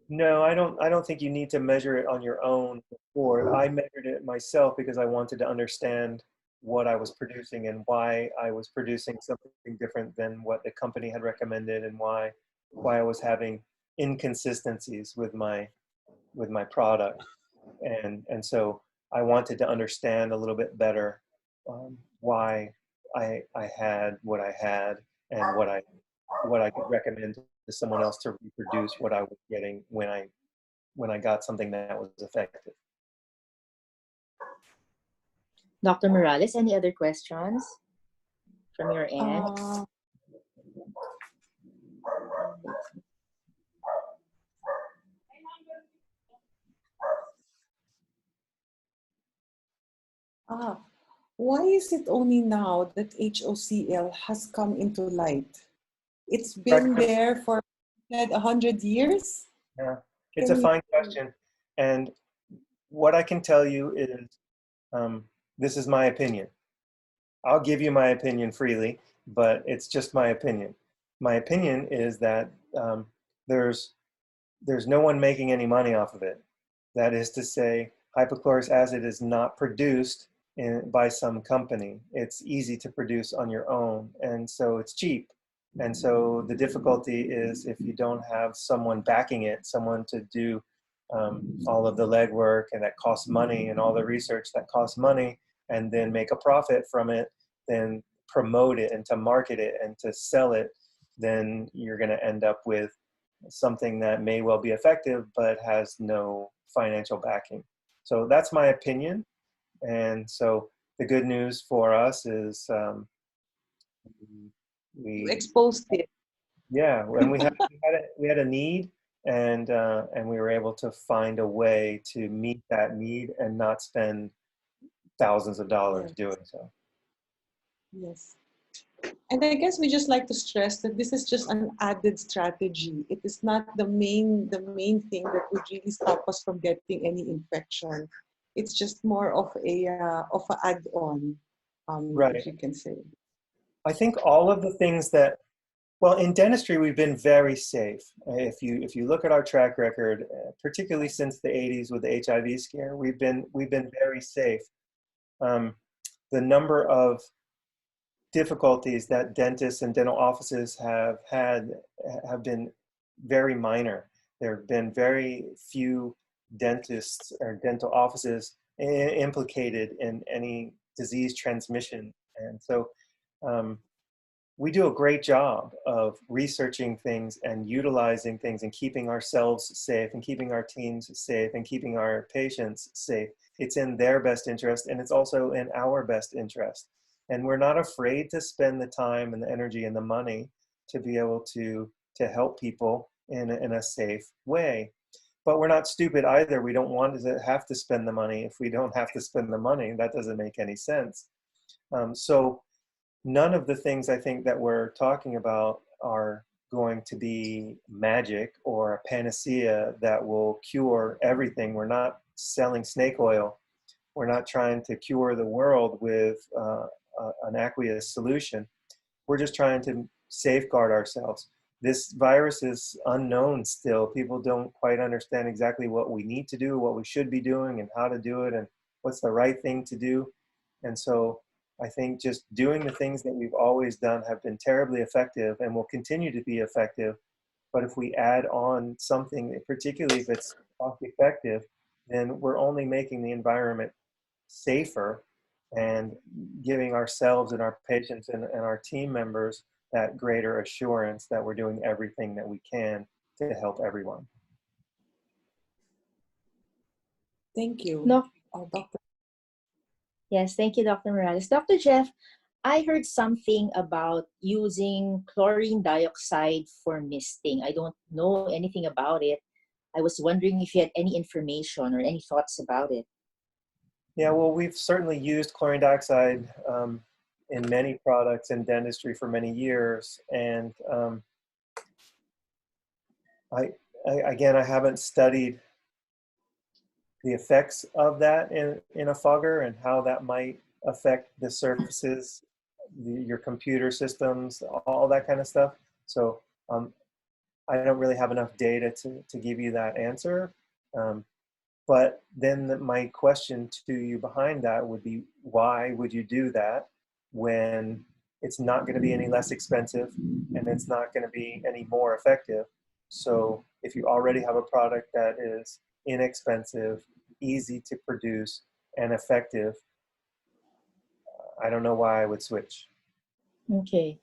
No, I don't think you need to measure it on your own before. I measured it myself because I wanted to understand what I was producing and why I was producing something different than what the company had recommended, and why I was having inconsistencies with my product, and so I wanted to understand a little bit better why I had what I had, and what I could recommend to someone else to reproduce what I was getting when I got something that was effective. Dr. Morales, any other questions from your end? Why is it only now that HOCl has come into light? It's been there for 100 years? Yeah, it's a fine question. And what I can tell you is, this is my opinion. I'll give you my opinion freely, but it's just my opinion. My opinion is that there's no one making any money off of it. That is to say, hypochlorous acid is not produced by some company. It's easy to produce on your own, and so it's cheap. And so the difficulty is if you don't have someone backing it, someone to do all of the legwork, and that costs money, and all the research that costs money, and then make a profit from it, then promote it and to market it and to sell it, then you're going to end up with something that may well be effective but has no financial backing. So that's my opinion. And so the good news for us is we exposed it. Yeah, and we had a need, and we were able to find a way to meet that need and not spend thousands of dollars doing so. Yes. And I guess we just like to stress that this is just an added strategy. It is not the main thing that would really stop us from getting any infection. It's just more of a add-on, Right. if you can say. I think all of the things that, well, in dentistry we've been very safe. If you look at our track record, particularly since the 80s with the HIV scare, we've been very safe. The number of difficulties that dentists and dental offices have had have been very minor. There have been very few dentists or dental offices implicated in any disease transmission. And so we do a great job of researching things and utilizing things and keeping ourselves safe and keeping our teams safe and keeping our patients safe. It's in their best interest, and it's also in our best interest. And we're not afraid to spend the time and the energy and the money to be able to help people in a safe way. But we're not stupid either. We don't want to have to spend the money. If we don't have to spend the money, that doesn't make any sense. So none of the things I think that we're talking about are going to be magic or a panacea that will cure everything. We're not selling snake oil. We're not trying to cure the world with an aqueous solution. We're just trying to safeguard ourselves. This virus is unknown still. People don't quite understand exactly what we need to do, what we should be doing, and how to do it, and what's the right thing to do. And so I think just doing the things that we've always done have been terribly effective and will continue to be effective. But if we add on something, particularly if it's cost effective, then we're only making the environment safer and giving ourselves and our patients and our team members that greater assurance that we're doing everything that we can to help everyone. Thank you. No. Doctor. Yes, thank you, Dr. Morales. Dr. Jeff, I heard something about using chlorine dioxide for misting. I don't know anything about it. I was wondering if you had any information or any thoughts about it. Yeah, well, we've certainly used chlorine dioxide in many products in dentistry for many years. And again, I haven't studied the effects of that in a fogger and how that might affect the surfaces, your computer systems, all that kind of stuff. So I don't really have enough data to give you that answer. But then my question to you behind that would be, why would you do that when it's not going to be any less expensive and it's not going to be any more effective? So if you already have a product that is inexpensive, easy to produce, and effective, I don't know why I would switch. Okay.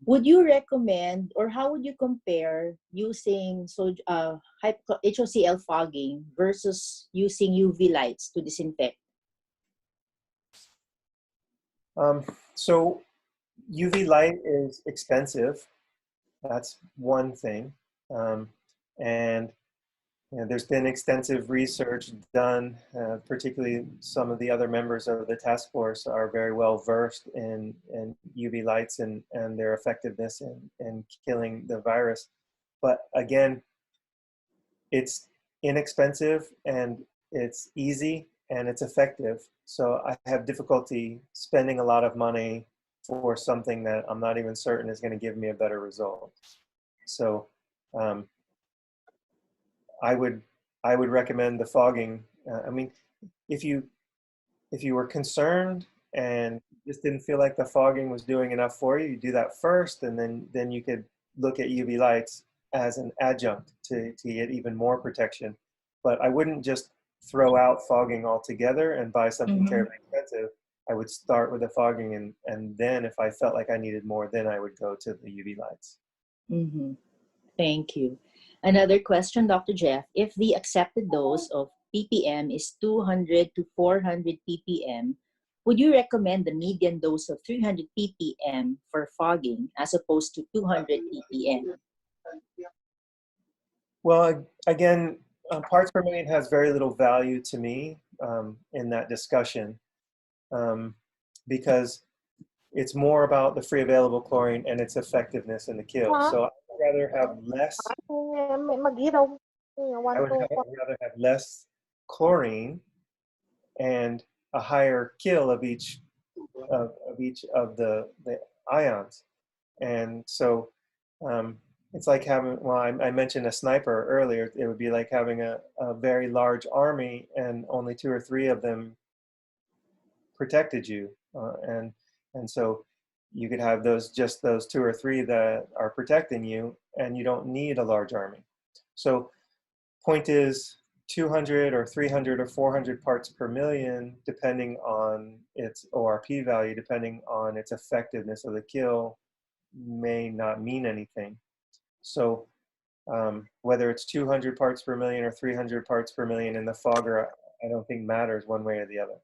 Would you recommend, or how would you compare using HOCl fogging versus using UV lights to disinfect? So UV light is expensive. That's one thing. And there's been extensive research done, particularly some of the other members of the task force are very well versed in UV lights and their effectiveness in killing the virus. But again, it's inexpensive and it's easy and it's effective. So I have difficulty spending a lot of money for something that I'm not even certain is going to give me a better result. So I would recommend the fogging. I mean, if you were concerned and just didn't feel like the fogging was doing enough for you, you do that first, and then you could look at UV lights as an adjunct to get even more protection. But I wouldn't just throw out fogging altogether and buy something terribly expensive. I would start with the fogging, and then if I felt like I needed more, then I would go to the UV lights. Mm-hmm. Thank you. Another question, Dr. Jeff. If the accepted dose of ppm is 200 to 400 ppm, would you recommend the median dose of 300 ppm for fogging as opposed to 200 ppm? Well, again, parts per million has very little value to me in that discussion because it's more about the free available chlorine and its effectiveness in the kill. So I would rather have less. I would rather have less chlorine and a higher kill of each of the ions. And so it's like having, well, I mentioned a sniper earlier. It would be like having a very large army and only 2 or 3 of them protected you. And so you could have just those 2 or 3 that are protecting you, and you don't need a large army. So point is 200 or 300 or 400 parts per million, depending on its ORP value, depending on its effectiveness of the kill, may not mean anything. So whether it's 200 parts per million or 300 parts per million in the fogger, I don't think matters one way or the other.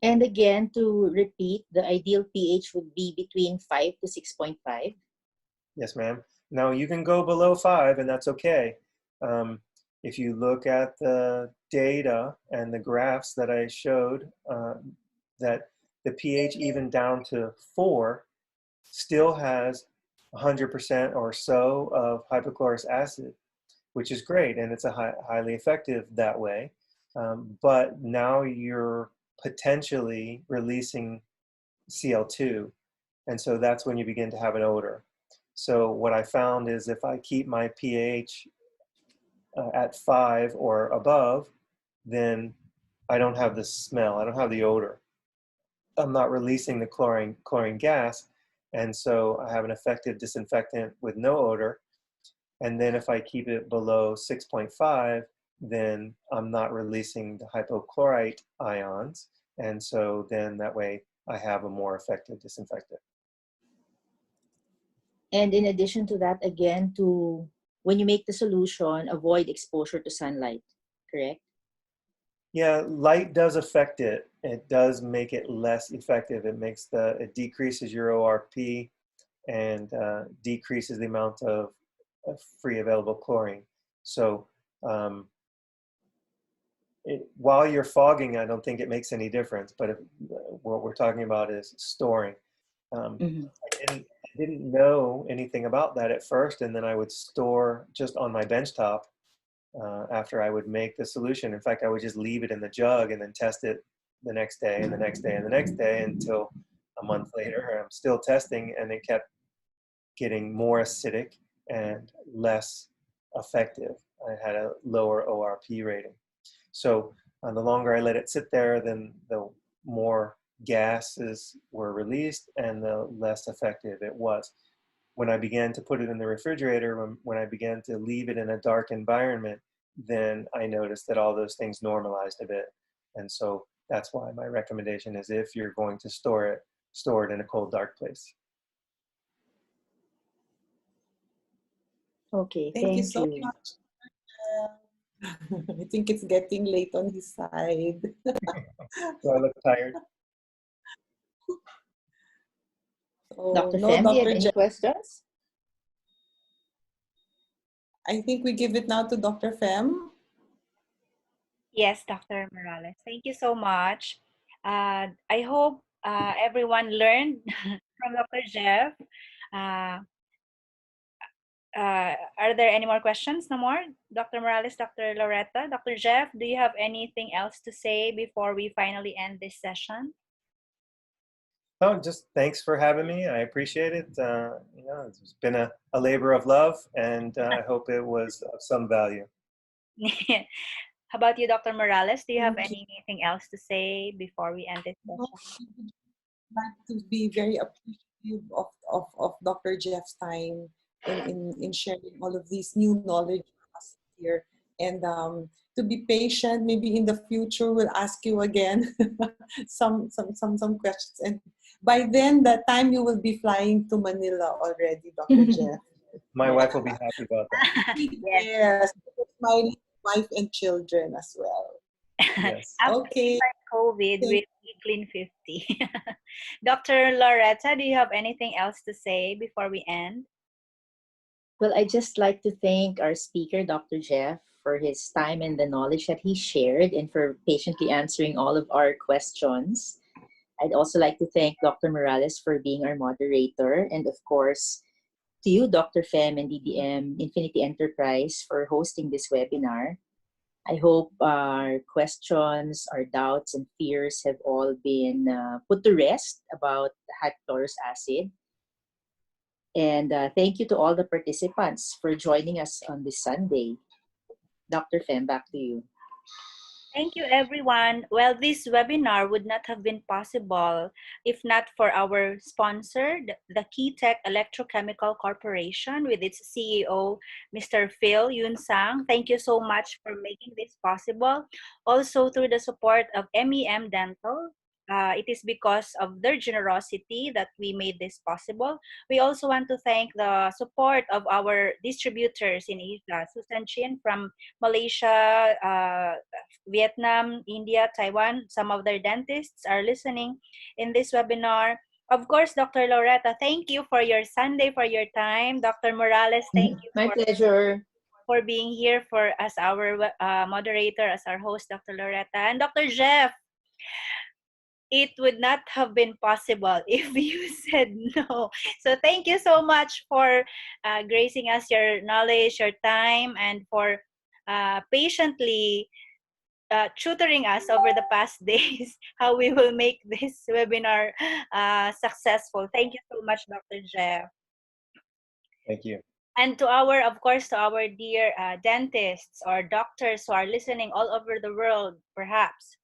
And again, to repeat, the ideal pH would be between 5 to 6.5. Yes, ma'am. Now you can go below 5, and that's okay. If you look at the data and the graphs that I showed, that the pH even down to 4 still has 100% or so of hypochlorous acid, which is great, and it's highly effective that way. But now you're potentially releasing Cl2, and so that's when you begin to have an odor. So what I found is if I keep my pH at 5 or above, then I don't have the smell, I don't have the odor. I'm not releasing the chlorine gas, and so I have an effective disinfectant with no odor. And then if I keep it below 6.5, then I'm not releasing the hypochlorite ions, and so then that way I have a more effective disinfectant. And in addition to that, again, when you make the solution, avoid exposure to sunlight, correct? Yeah, light does affect it. It does make it less effective. It decreases your ORP and decreases the amount of free available chlorine. So while you're fogging, I don't think it makes any difference. But what we're talking about is storing. I didn't know anything about that at first, and then I would store just on my benchtop after I would make the solution. In fact, I would just leave it in the jug and then test it the next day and the next day and the next day until a month later I'm still testing, and it kept getting more acidic and less effective. I had a lower ORP rating. So the longer I let it sit there, then the more gases were released and the less effective it was. When I began to put it in the refrigerator, when I began to leave it in a dark environment, then I noticed that all those things normalized a bit. And so that's why my recommendation is, if you're going to store it in a cold, dark place. Okay, Thank you thank so you. much. I think it's getting late on his side. So I look tired. So, Dr. no, Fem, do you have Dr. any Jeff, questions? I think we give it now to Dr. Fem. Yes, Dr. Morales. Thank you so much. I hope everyone learned from Dr. Jeff. Uh, are there any more questions? No more? Dr. Morales, Dr. Loretta, Dr. Jeff, do you have anything else to say before we finally end this session? Oh, just thanks for having me. I appreciate it. It's been a labor of love, and I hope it was of some value. How about you, Dr. Morales? Do you have Thank you. anything else to say before we end this No, session? we would like to be very appreciative of Dr. Jeff's time in sharing all of these new knowledge for us here. And to be patient, maybe in the future we'll ask you again some questions. And by then, that time you will be flying to Manila already, Dr. Jeff. My wife will be happy about that. Yes. Yes, my wife and children as well. Yes. After Okay. COVID, Thank- we'll be clean 50. Dr. Loretta, do you have anything else to say before we end? Well, I just like to thank our speaker, Dr. Jeff, for his time and the knowledge that he shared and for patiently answering all of our questions. I'd also like to thank Dr. Morales for being our moderator, and of course, to you, Dr. Fem and DDM Infinity Enterprise, for hosting this webinar. I hope our questions, our doubts, and fears have all been put to rest about hypochlorous acid. And thank you to all the participants for joining us on this Sunday. Dr. Fem, back to you. Thank you, everyone. Well, this webinar would not have been possible if not for our sponsor, the Keytech Electrochemical Corporation, with its CEO, Mr. Phil Yunsang. Thank you so much for making this possible. Also, through the support of MEM Dental. It is because of their generosity that we made this possible. We also want to thank the support of our distributors in Asia, Susan Chin from Malaysia, Vietnam, India, Taiwan. Some of their dentists are listening in this webinar. Of course, Dr. Loretta, thank you for your Sunday, for your time. Dr. Morales, thank you My pleasure. for being here for as our moderator, as our host, Dr. Loretta. And Dr. Jeff, it would not have been possible if you said no. So thank you so much for gracing us your knowledge, your time, and for patiently tutoring us over the past days how we will make this webinar successful. Thank you so much, Dr. Jeff. Thank you. And to our, of course, to our dear dentists or doctors who are listening all over the world, perhaps.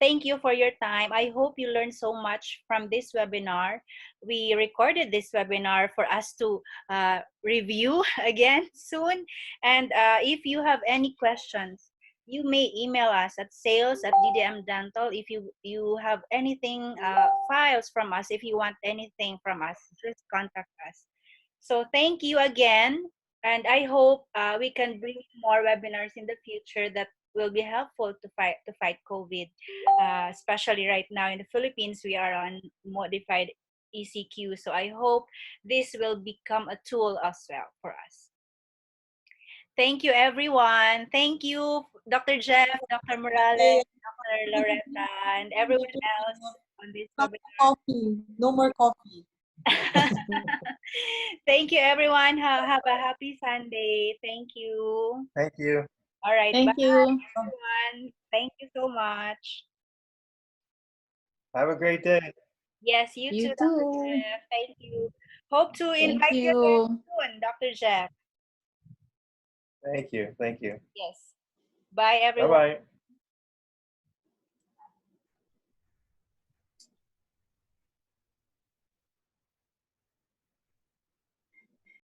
Thank you for your time. I hope you learned so much from this webinar. We recorded this webinar for us to review again soon. And if you have any questions, you may email us at sales@DDM Dental. If you have anything, files from us, if you want anything from us, just contact us. So thank you again. And I hope we can bring more webinars in the future that will be helpful to fight COVID. Especially right now in the Philippines, we are on modified ECQ. So I hope this will become a tool as well for us. Thank you, everyone. Thank you, Dr. Jeff, Dr. Morales, Dr. Loretta, and everyone else on this webinar. Coffee. No more coffee. Thank you, everyone. Have a happy Sunday. Thank you. Thank you. All right. Thank Bye, you. everyone. Thank you so much. Have a great day. Yes, you You too, Dr. too. Jeff. Thank you. Hope to Thank invite you again you. soon, Dr. Jeff. Thank you. Thank you. Yes. Bye, everyone. Bye-bye.